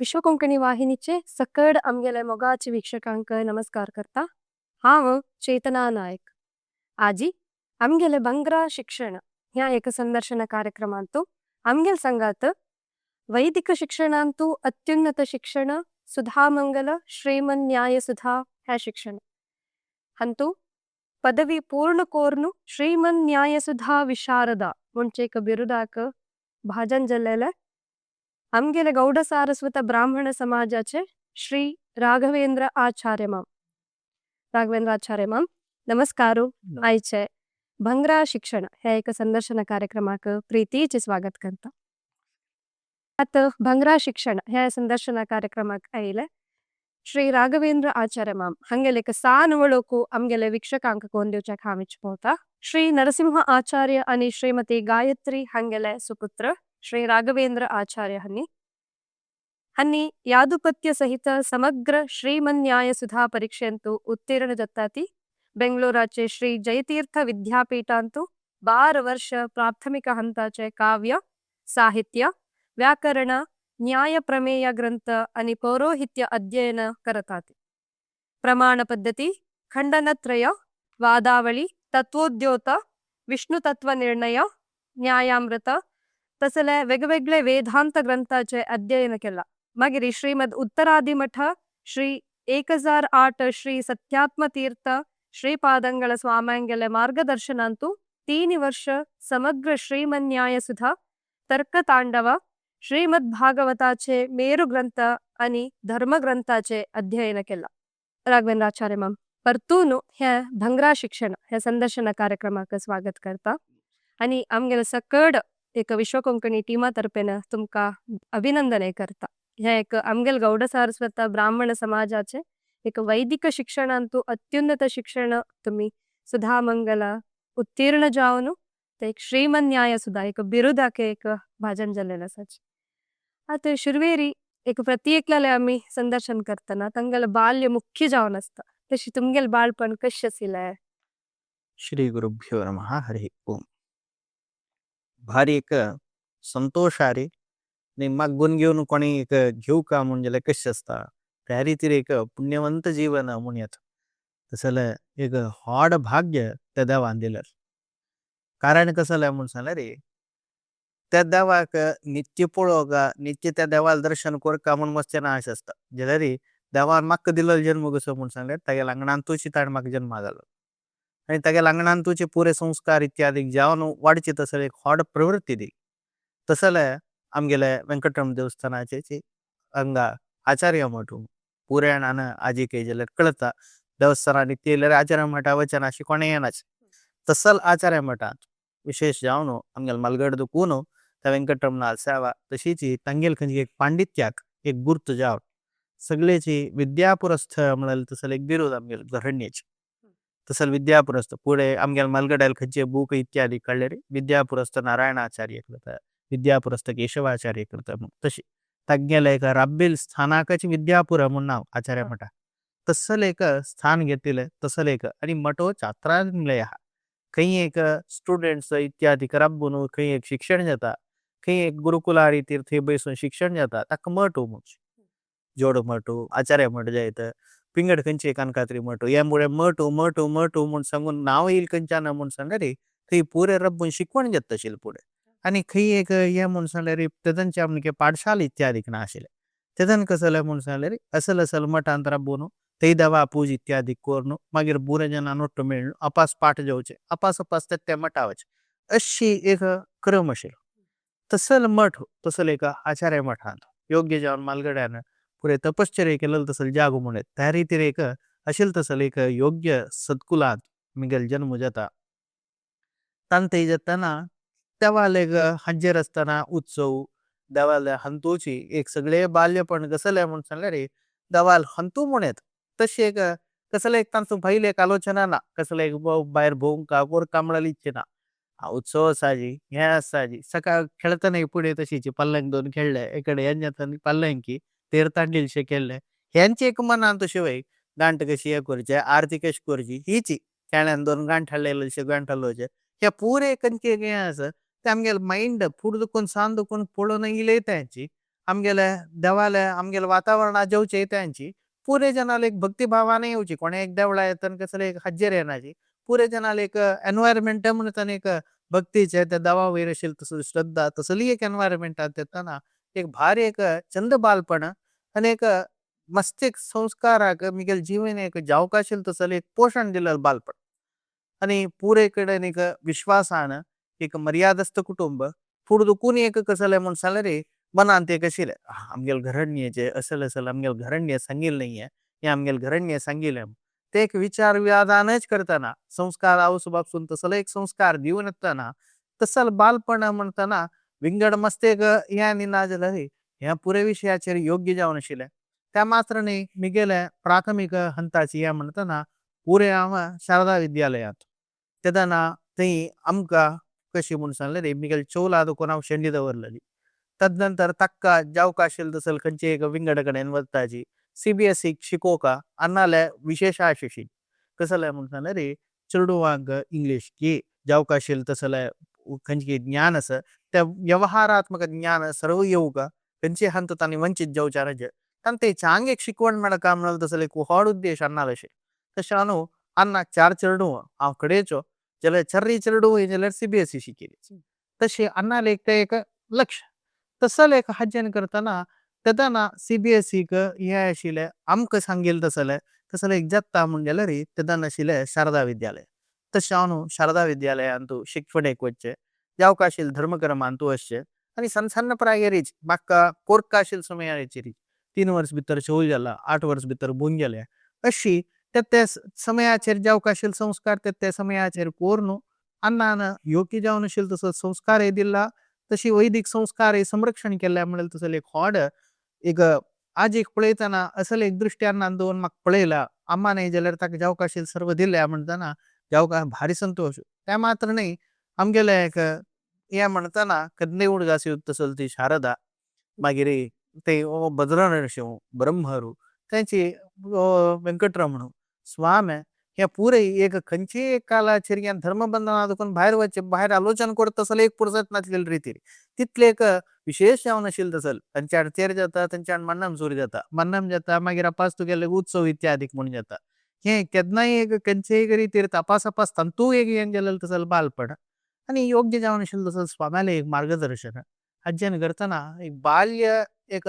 विश्व कोंकणी वाहिनीचे सकड आमगेले मोगाचे वीक्षकांक नमस्कार करता। हांव चेतना नायक। आजी आमगेले बंगरा शिक्षण ह्या एक संदर्शन कार्यक्रमांतू आमगेल संगात वैदिक शिक्षणांतू अत्युन्नत शिक्षण सुधामंगल श्रीमन न्याय सुधा ह्या शिक्षण हंतू पदवी पूर्ण कोर्नु श्रीमन न्याय सुधा विशारदा ಮುಂಚೆ ಬಿರುದಾಕ ಭಾಜನ್ ಜಲ್ಲೆಲೆ आमगेले गौड सारस्वत ब्राह्मण समाजाचे श्री राघवेंद्र आचार्य माम नमस्कारू आयचे भंगरा शिक्षण हे एक संदर्शन कार्यक्रमाक प्रीतीचे स्वागत करता। आता भंगरा शिक्षण हे संदर्शन कार्यक्रमाक आयले श्री राघवेंद्र आचार्य माम हंगेले सानुवळोकू आमगेले वीक्षकांक कोण दिवच्या खामिच पोता श्री नरसिंह आचार्य आणि श्रीमती गायत्री हंगेले सुपुत्र श्री राघवेंद्र आचार्य हन्नी यादुपत्य सहित समग्र श्रीमन न्याय सुधा परीक्षेंतू उत्तीर्ण जत्ताती बेंगळुराचे श्री जयतीर्थ विद्यापीठांतू 12 वर्ष प्राथमिक हंताचे काव्य साहित्य व्याकरण न्याय प्रमेय ग्रंथ आणि पौरोहित्य अध्ययन करतात। प्रमाण पद्धती खंडनत्रय वादावली तत्वोद्योत विष्णु तत्व निर्णय न्यायामृत तसले वेगवेगळे वेदांत ग्रंथाचे अध्ययन केला। मागिरी श्रीमद उत्तरादि मठ श्री 1008 श्री सत्यात्म तीर्थ श्रीपादंगळ स्वाम्यांगेले मार्गदर्शनांतू 3 वर्ष समग्र श्रीमन न्याय सुधा तर्क तांडव श्रीमद भागवताचे मेरु ग्रंथ आणि धर्म ग्रंथाचे अध्ययन केला। राघवेंद्राचार्य माम परतून हे भंगरा शिक्षण हे संदर्शन कार्यक्रमाक स्वागत करता आणि आमगेले सकड एक विश्व कोंकणी टीमा तर्फेन तुमका अभिनंदने करता। हे एक आमगेल गौड सारस्वत ब्राह्मण समाजाचे एक वैदिक शिक्षणांतू अत्युन्नत शिक्षण तुम्ही सुधामंगल उत्तीर्ण जावनु ते एक श्रीमन न्याय सुधा एक बिरुदाके एक भाजन जल्लेलं सच। आता शुरवेरी एक प्रत्येकला आम्ही संदर्शन करताना तंगल बाल्य मुख्य जावन असता तशी तुमगेल बाळपण कशी असिले? श्री गुरुभ्यो नमः हरि ओम। भारी एक संतोष आरे निम्मा गुण घेऊन कोणी एक घेऊ का म्हणजे कशी असता त्या रीतीर एक पुण्यवंत जीवन म्हणूयात तसलं एक हॉड भाग्य त्या देवान दिलं। कारण कसं म्हणून सांगला रे त्या देवाक नित्य पळोगा नित्य त्या देवाला दर्शन कर का म्हणून मस्त्याना आश असता जेला रे देवान म्हाका दिलेलो जन्म कसं म्हणून सांगले तागे लंगणान तुझी ताण म्हाका जन्म जालो आणि तागे लंगणान तुझे पुरे संस्कार इत्यादी जावन वाढचे तसले एक हॉड प्रवृत्ती दिली। तसले आमगेले वेंकटरमण देवस्थानाचे अंगा आचार्य मठ पुराणान आजी के जल कळता देवस्थानाने तेलर आचार्य मठा वचन अशी कोणे येनाच तसल आचार्य मठात विशेष जावन आमगेल मलगड दुखून त्या वेंकटरमणाल सेवा तशीच तंगेल खंजी एक पांडित्याक एक गुर्त जाव सगळेची विद्यापुरस्थ म्हणाल तसल एक बिरुद आमगेल घरण्याची तसल विद्यापुरस्थ पुढे आमगेल मलगडाल खंचे बुक इत्यादी कळले रे विद्यापुरस्थ नारायणाचार्य करता विद्यापुरस्थ केशवाचार्य करता तशी तज्ञेला एक राब्बील स्थानाकाची विद्यापुर म्हणून नाव आचार्य मठा तसल एक स्थान घेतलेलं तसल एक आणि मठो छात्रालय हा काही एक स्टुडंट्स इत्यादी कराबून काही एक शिक्षण जाता काही एक गुरुकुलारी तीर्थे बैसून शिक्षण जाता ताका मठ म्हणून जोड मठ आचार्य मठ जायत पिंगड खंचे कानकात्री मठ यामुळे मठ म्हणून सांगून नाव येईल कंचाना म्हणून सांगा रे थंय पुरे रब्बून शिकवण जात तशील पुढे आणि खंय एक ये म्हणून सांगले रे तेदनचे आमके पाठशाल इत्यादी ना आशिल्ले तेदन कसले म्हणून सांगले रे असल मठांत रब्बून थंय देवा पूज इत्यादी करून मागीर बुरे जना नोट्ट मेळून अपास पाठ जावचे अपास त्या मठावचे अशी एक क्रम आशिल्लो। तसल मठ तसल एक आचार्य मठांत योग्य जावन मालगड्यान पुरे तपश्चर्य केलेलं तसल जागो म्हणत त्या रीतीर एक असेल तसल एक योग्य सद्कुलात मिगेल जन्म जाता तांतय जाताना देवाल एक हज्जेर असताना उत्सव देवाल हंतूची एक सगळे बाल्यपण कसले म्हणून सांगले रे देवाल हंतू म्हणत तशी एक कसले एक तांचो भाईल एक आलोचना ना कसले एक भायर भोवंका कोर कांबळाली इच्छे ना उत्सव असाजी हे असाजी सकाळ खेळताना पुढे तशीची पल्लंक दोन खेळले इकडे यांच्यात पल्लंकी तीर्थांडीलशे खेळले ह्यांची एक मनान शिवाय गांठ कशी हे करचे आरती कशी करची हीची खेळ्यान दोन गांठ हाडलेले गांठ हलोचे हे पुरे कंचे हे असं ते आमगेल माइंड फुड दुखून सांद दुखून पळोवन इले त्यांची आमगेले देवाले आमगेले वातावरणा जेवचे त्यांची पुरे जनाला एक भक्तिभावाने येऊची कोणे एक देवळा येतात कसले एक हज्जेर येण्याची पुरे जनाला एक एन्व्हायरमेंट म्हणून एक भक्तीचे त्या देवा वयर असेल तसं श्रद्धा तसली एक एन्व्हायरमेंट येताना एक भारी एक चंद बालपण आणि एक मस्त एक संस्काराक मिगेल जीवन एक जावकाशील तसलं एक पोषण दिलेलं बालपण आणि पुरे कडेन एक विश्वासान एक मर्यादस्त कुटुंब फुड दुखून एक कसले म्हणून सांगले रे मनांत एक अशिले आमगेल घरण्येचे असल असल आमगेल घरण्य सांगिल नाहीये हे आमगेल घरण्य सांगिले ते एक विचार विवादानच करताना संस्कार आवसून तसलं एक संस्कार दिवन येताना तसल बालपण म्हणताना विंगड मस्त एक या ना झालं रे ह्या पुरे विषयाचेर योग्य जावन आशिल्ले त्या मात्र न्ही मिगेले प्राथमिक हंताची या म्हणताना पुरे हांव शारदा विद्यालयात तेदना थंय आमकां कशी म्हूण सांगले रे मिगेल चोला दुखून हांव शेंडी दवरलेली तदनंतर तक्का जावका आशिल्ली तसल खंयचे एक विंगड कडेन वचपाची CBSE शिकोवका अन्नाले विशेष आशिशी कसले म्हूण सांगले रे चेडवांक इंग्लीश की जावका आशिल्ली तसले खंयचे ज्ञान आसा त्या व्यवहारात्मक ज्ञान सर्व येवका खंयचे हंत तांणी वंचित जावच्या नजे तांकां तेच्या हांग एक शिकवण मेळका म्हणून तसले एक व्हड उद्देश अन्नाले अशें तशें न्हू अन्नाक 4 चेडूं हांव कडेचो जाल्यार चर्री चेडूं जाल्यार CBSE शिकिल्ली तशें अन्नाले एक ते एक लक्ष तसल एक हज्जन करताना तेदना CBSE हे आशिल्ले आमकां सांगिल्ले तसले एक जत्ता म्हूण गेल्यार तेदना आशिल्ले शारदा विद्यालय तशें हांव न्हू शारदा विद्यालयान तूं शिकवणेक वचचें जावका आशिल्ले धर्मक्रमान तूं वचचें आनी सन्न सन्न प्रायरीच म्हाका कोर्का आशिल्ले समयाचेर 3 वर्स भितर शोल जाला 8 वर्स भितर बून गेले अशी ते समयाचेर जावका आशिल्ले संस्कार ते समयाचेर कोर न्हू अन्नान योग्य जावन आशिल्ले तसो संस्कार दिला तशी वैदिक संस्कार संरक्षण केल्या म्हणल्यार तसले एक व्हड एक आज एक पळयतना असल एक दृश्ट्यान दोन म्हाका पळयला अम्मा न्ही जाल्यार ताका जावका आशिल्ले सर्व दिल्या म्हणटाना जावका भारी संतोष त्या मात्र न्ही आमगेले एक हे म्हणटाना कन्नेउड गासी तसल ती शारदा मागीर ते भद्र नरसिंह ब्रह्मरू त्यांची वेंकटरमण स्वामी हे पुरे एक खंयचे कालाचेर धर्मबंधना दुखून भायर वचचे भायर आलोचन करता तसले एक पुरसत नासलेली रितीर तितले एक विशेष जावन आशिल्ले तसल तांच्या तेर जाता तांच्या मन्नम सूर जाता मन्नम जाता मागीर अपास तुगेले उत्सव इत्यादीक म्हणून जाता हे केन्नाय एक खंयचे एक रितीर तपास तंतू एक येन गेलेले तसल बालपण आणि योग्य जावन आशिल्ले तसल स्वाम्याले एक मार्गदर्शन हाजेन करताना एक बाल्य एक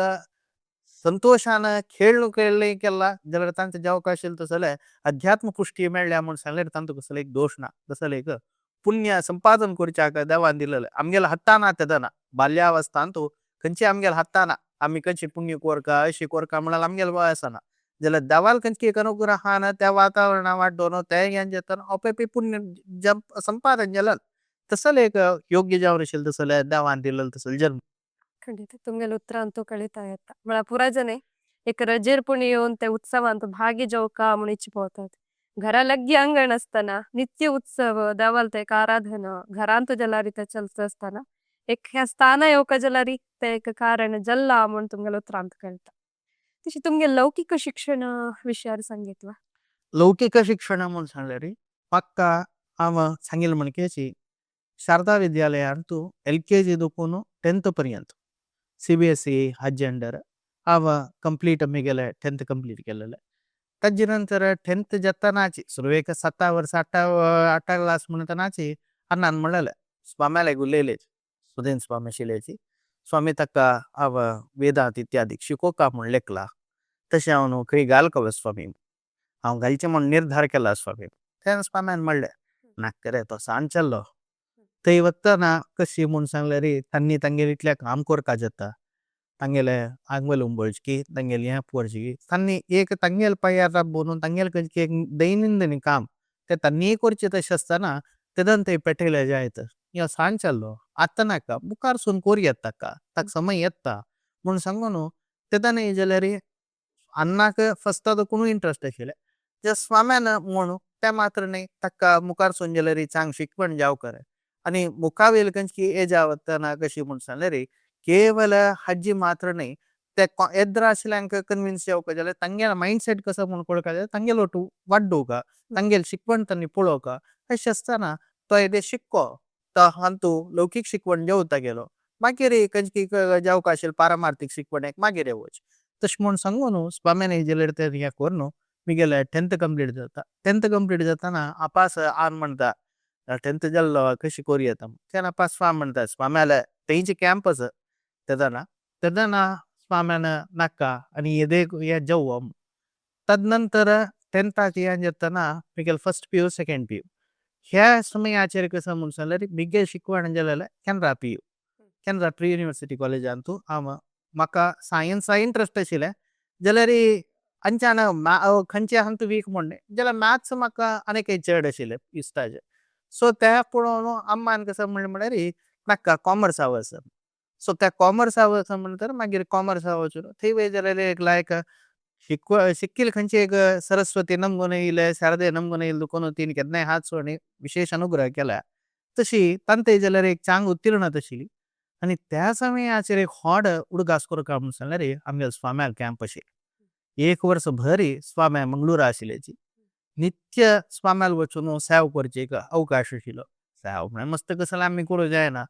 संतोषान खेळले केला जाल्यार तांचे जावका आशिल्ले तसले अध्यात्म पुष्टी मेळ्ळ्या म्हणून सांगल्यार तांचो कसलो एक दोष ना तसले एक पुण्य संपादन करच्याक देवान दिलेले आमगेले हत्ताना तेदना बाल्यावस्थान तूं खंयचे आमगेले हत्ताना आमी खंयचे पुण्य कोरका अशी कोरका म्हणाल आमगेले वय आसना जाल्यार देवाल खंयचे एक अनुग्रहान त्या वातावरणा वाडोवन ते ज्ञान जेतना अपेपी पुण्य संपादन जालें तसले एक योग्य जावन आशिल्ले तसले देवान दिलेले तसले जन्म ಖಂಡಿತ तुमಗೆಲ್ಲ ಉತ್ತರ ಅಂತೂ ಕಳೀತಾ ಇತ್ತ मला पुरा जणे एक रजेर पण येऊन त्या उत्सवांत भागी जावका म्हणून इच्छिपोतात घरा लग्गी अंगण असताना नित्य उत्सव देवाल एक आराधना घरांत जलारी ते चलत असताना एक ह्या स्थान येवका जलारी ते एक कारण जल्ला म्हणून तुमगेला उत्तर अंत कळता तशी तुमगे लौकिक शिक्षण विषयार सांगितलं लौकिक शिक्षण म्हणून सांगल्यार पक्का हांव सांगिल्लें म्हणकेची शारदा विद्यालयान तूं LKG दुखून 10th पर्यंत CBSE हाजे अंडर हांव कंप्लीट मिगेले 10th कंप्लीट केलेले ताजे नंतर 10th जेतनाची सुरवेक 7 वर्स 8 क्लास म्हणटनाची अन्नान म्हणलेले स्वाम्याले उलयले सुदेन स्वामी शिलेची स्वामी ताका हांव वेदांत इत्यादी शिकोवका म्हूण लेखला तशें हांव न्हू खंय घाल कवे स्वामी हांव घालचें म्हूण निर्धार केला स्वामी तेन्ना स्वाम्यान म्हणलें नाका रे तो सांचल्लो थंय वतना कशी म्हूण सांगल्यार तांणी तांगेले इतल्या काम करता जाता तांगेले आंगवल उंबळची तांगेली हें पडची तांणी एक तांगेले पांयार राबोवन तांगेले खंयचे एक दैनंदिन काम ते तांणी करचें तशें आसतना तेदन थंय पेटयले जायत यो सांचल्लो आतां नाका मुखार सून कोरयेत ताका समय येता म्हूण सांगून न्हू तेदन जाल्यार अन्नाक फस्ट कोणूय इंट्रस्ट आशिल्लें जे स्वाम्यान म्हणू ते मात्र न्ही ताका मुखार सून जाल्यार चांग शिकवण जावं आनी मुखावेल खंयची एज आवतना कशी म्हूण सांगल्यार केवल हाजी मात्र न्ही ते येद्र आशिल्ल्यांक कन्विन्स जावका जाल्यार तांगेलो मायंडसेट कसो म्हूण कळका जाल्यार तांगेलो वाटू वाडोवका तांगेली शिकवण तांणी पळोवका अशें आसतना तो येदे शिकको तो हातूं लौकीक शिकवण जेवता गेलो मागीर खंयची जावंक आशिल्ली पारमार्थीक शिकवण एक मागीर येवच तशें म्हूण सांगू न्हू स्वाम्यान हे जाल्यार ते हें कर न्हू मिगेल 10th कंप्लीट जाता 10th कंप्लीट जाताना आपास आन म्हणटा 10th जाल्लो कशी कोरया तेन्ना आपास स्वाम म्हणटा स्वाम्याल तेंचे कॅम्पस तेदना स्वाम्यान नाका आनी येदेक हे जावो तदनंतर 10th हें जाताना मिगेल फर्स्ट PU सेकंड PU ह्या समयाचेर कसं म्हूण सांगल्यार मिगेल शिकवण जाल्यार Canara PU Canara pre university कॉलेजान तूं म्हाका सायन्सा इंट्रस्ट आशिल्लें जाल्यार अंचान खंयचे आसा तूं वीक म्हणलें जाल्यार मॅथ्स म्हाका आनीक चड आशिल्लें इश्टाचें सो त्या पळोवन अम्मान कसं म्हणलें म्हळ्यार नाका कॉमर्सा वच सो त्या कॉमर्सा वच म्हणटर मागीर कॉमर्सा वचून थंय वय जाल्यार एक लायक शिकिल्ले खंयचे एक सरस्वती नमून येयले शारदे नमून येयले दुखून तीन केन्नाय हात सोडनी विशेष अनुग्रह केला तशी तांते जाल्यार एक चांग उत्तीर्ण आशिल्ली आनी त्या समयाचेर एक व्हड उडगास करता म्हूण सांगल्यार आमगेलो स्वाम्याल कॅम्प आशिल्लो एक वर्स भर स्वाम्या मंगळुरा आशिल्ल्याची नित्य स्वाम्याल वचून सेव करचे एक अवकाश आशिल्लो सेव म्हळ्यार मस्त कसं आमी करूं जायना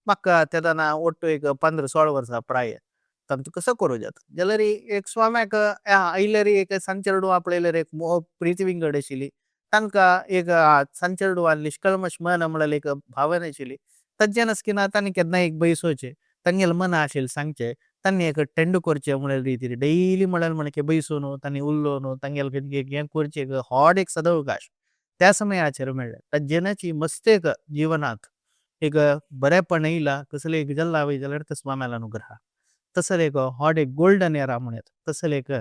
म्हाका तेदना ओट्टू एक 15-16 वर्सां प्राय तांतूं कसं करूं जाता जाल्यार एक स्वाम्याक आयल्यार एक सांचेरडू आपल्यार एक प्रीती विंगड आशिल्ली तांकां एक सांचेरडू निश्कल्मश मन म्हणल्यार एक भावना आशिल्ली तांचे नसकिना तांणी केन्ना एक बैसोवचें तांगेलें मन आशिल्लें सांगचें तांणी एक टेंड करचें म्हणल्यार रितीर डेली म्हणल्यार म्हणके बैसून तांणी उरलो न्हू तांगेलें हें करचें एक व्हड एक सदवकाश त्या समयाचेर मेळ्ळें तांजेनाची मस्त एक जिवनांत एक बरेपण येयला कसलें एक जाल्ला वय जाल्यार ते स्वाम्याल अनुग्रह तसले एक व्हड एक गोल्डन एरा म्हणत तसले एक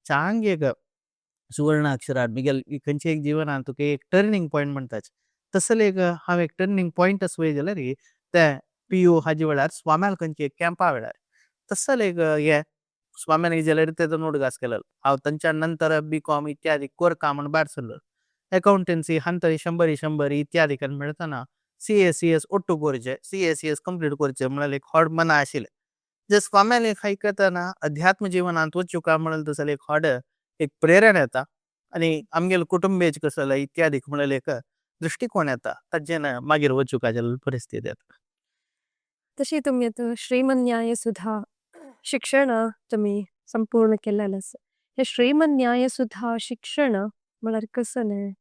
चांग एक सुवर्ण अक्षरात मिगेल खंयचे एक जिवनांत तुका एक टर्निंग पॉयंट म्हणटाच तसले एक हांव एक टर्निंग पॉयंट वय जाल्यार ते PU हाजे वेळार स्वाम्याल खंयचे कॅम्पा वेळार तसले एक हे स्वाम्यान जाल्यार तेजो नोटगास केलेलो हांव तांच्या नंतर BCom इत्यादी करता म्हूण भायर सरलो अकाउंटन्सी हांतरी 100 इत्यादी करून मेळतना CS ओट्टू करचें CS कंप्लीट करचें म्हणल्यार एक व्हड मना आशिल्लें जे स्वाम्याल एक आयकतना अध्यात्म जिवनांत वचूं काय म्हणल्यार तसले एक व्हड एक प्रेरणा येता आनी आमगेले कुटुंबीय कसं इत्यादी म्हणल्यार एक दृष्टिकोन येता ताजेन मागीर वचूं काय जाल्यार परिस्थिती येता तशी तुम्ही आता श्रीमन न्यायसुधा शिक्षण तुम्ही संपूर्ण केलेलं आसा हे श्रीमन न्यायसुधा शिक्षण म्हळ्यार कसं न्ही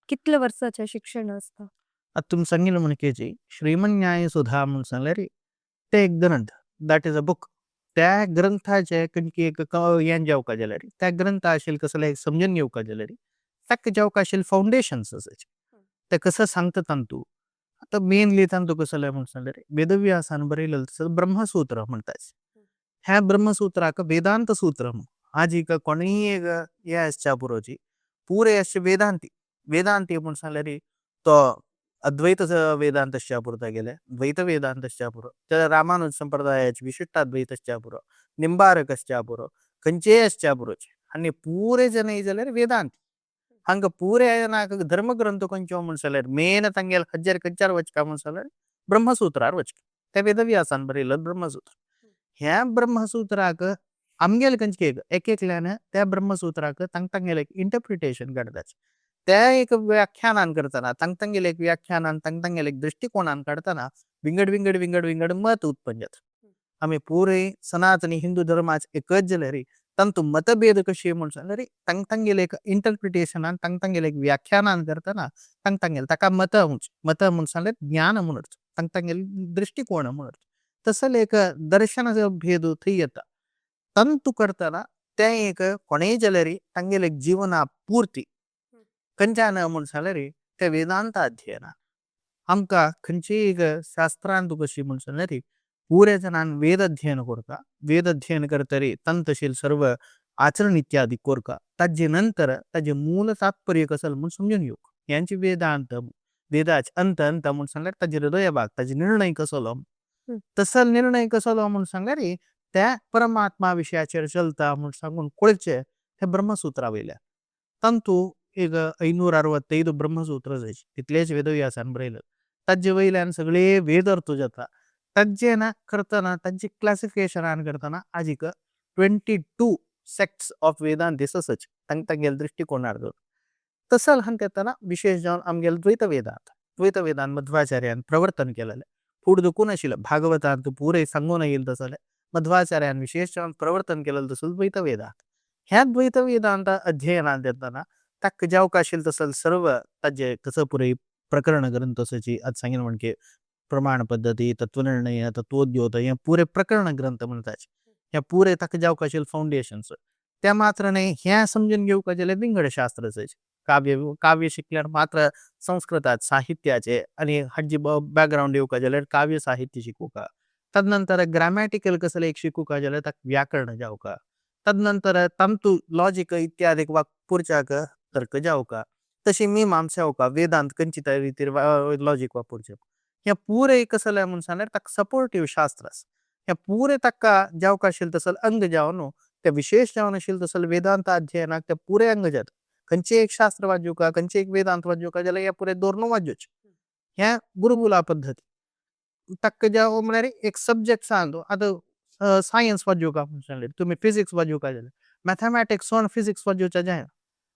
कितल्या वर्साचें शिक्षण आसता आता तुमी सांगिल्लें म्हणके श्रीमन न्याय सुधा म्हूण सांगल्यार ते एक ग्रंथ दॅट इज अ बुक त्या ग्रंथाचे खंयची एक हें जेवका जाल्यार त्या ग्रंथ आशिल्लें कसलें एक समजून घेवका जाल्यार ताका जेवका आशिल्ले फावंडेशन्स आसाचे ते कसं सांगता तांतू आतां मेनली तांतू कसलें म्हूण सांगल्यार वेदव्यासान बरयलेलें तसं ब्रह्मसूत्र म्हणटाच ह्या ब्रह्मसूत्राक वेदांत सूत्र म्हूण आज कोणीय एक हे आसच्या पुरोची पुरे अशे वेदांती म्हूण सांगल्यार तो अद्वैत वेदांत आसच्या पुरो गेले द्वैत वेदांत आसच्या पुरो त्या रामानुज संप्रदायाचे विशिष्टाद्वैत आसच्या पुरो निंबारक आसच्या पुरो खंयचेय आसच्या पुरोचे आनी पुरे जन जाल्यार वेदांत हांकां पुरे धर्मग्रंथ खंयच्यो म्हूण सांगल्यार मेन तांगेले खंयच्यार खंयच्यार वचका म्हूण सांगल्यार ब्रह्मसूत्रार वचका त्या वेदव्यासान बरयलें ब्रह्मसूत्र ह्या ब्रह्मसूत्राक आमगेले खंयचे एकल्यान त्या ब्रह्मसूत्राक तांगेले इंटरप्रिटेशन काडटाच त्या एक व्याख्यानान करतना तांगेले एक व्याख्यानान तांगेले एक दृष्टिकोनान काडतना विंगड मत उत्पन्न जाता आमी पुरे सनातनी हिंदू धर्माचे एकच जाल्यार तांतू मतभेद कशी म्हूण सांगल्यार तांगेले एक इंटरप्रिटेशनान तांगेले एक व्याख्यानान करतना तांगेले ताका मत म्हूण सांगल्यार ज्ञान म्हणून तांगेले दृष्टिकोन म्हणून तसले एक दर्शनाचो भेद थंय येता तंतू करतना ते एक कोणेय जाल्यार तांगेले एक जिवना पुर्ती खंयच्यान म्हूण सांगल्यार ते वेदांत अध्ययनान आमकां खंयचीय एक शास्त्रांत कशी म्हूण सांगल्यार पुरे जनान वेद अध्ययन करता वेद अध्ययन करतरी तंतशील सर्व आचरण इत्यादी करता ताजे नंतर ताजे मूल तात्पर्य कसं म्हूण समजून घेवक यांची वेदांत वेदाचे अंत म्हूण सांगल्यार ताजे हृदय भाग ताजे निर्णय कसलो तसो निर्णय कसलो म्हूण सांगल्यार त्या परमात्मा विशयाचेर चलता म्हूण सांगून कळचे हे ब्रह्मसूत्रा वयल्यान तंतू एक 565 ब्रह्मसूत्र जायचे तितलेच वेदव्यासान बरयले ताजे वयल्यान सगळे वेद अर्थ जाता ताजे करतना तांची क्लासिफिकेशनान करतना आज 22 सेक्ट्स ऑफ वेदांत आसाच तांगेले दृष्टिकोनार तसं हांगा येतना विशेष जावन आमगेले द्वैत वेदांत मध्वाचार्यान प्रवर्तन केलेलें फूड दुखून आशिल्लो भागवतांत पुरे सांगून येयला तसले मध्वाचार्यान विशेष जावन प्रवर्तन केलेलं तसलं द्वैत वेदांत. ह्या द्वैत वेदांत अध्ययनात येताना ताका जावंक आशिल्लें तसलं सर्व ताजे कसं पुरे प्रकरण ग्रंथ तसची आज सांगेन म्हणजे प्रमाण पद्धती तत्वनिर्णय तत्वोद्योत हे पुरे प्रकरण ग्रंथ म्हणटात हे पुरे ताका जावंक आशिल्ले फाउंडेशन्स त्या मात्र न्ही हे समजून घेवपाक जाल्यार विंगड शास्त्र जाय काव्य काव्य शिकल्यार मात्र संस्कृतात साहित्याचे आणि हाजी बॅकग्राऊंड येवपाक जाल्यार काव्य साहित्य शिकूका तदनंतर ग्रामॅटिकल कसले एक शिकूका जाल्यार ताका व्याकरण जावका तदनंतर तंतु लॉजिक इत्यादी वापरच्याक तर्क जावका तशी मीमांसा जावका वेदांत खंयची रितीर लॉजिक वापरचे हे पुरे कसले म्हणून सांगल्यार ताका सपोर्टिव्ह शास्त्र आसा हे पुरे ताका जावका आशिल्ले तसले अंग जावन ते विशेष जावन आशिल्ले तसले वेदांत अध्ययनाक ते पुरे अंग जाता खंयचे एक शास्त्र वाजूका खंयचे एक वेदांत वाजूका जाल्यार हे पुरे दोन वाजूचे हे गुरुकुला पद्धती ताका जावं म्हळ्यार एक सब्जेक्ट सांगतो आतां सायन्स वाजूका म्हणून सांगलें तुमी फिजिक्स वाजूका जाल्यार मॅथमॅटिक्स सोन फिजिक्स वाजूचा जायना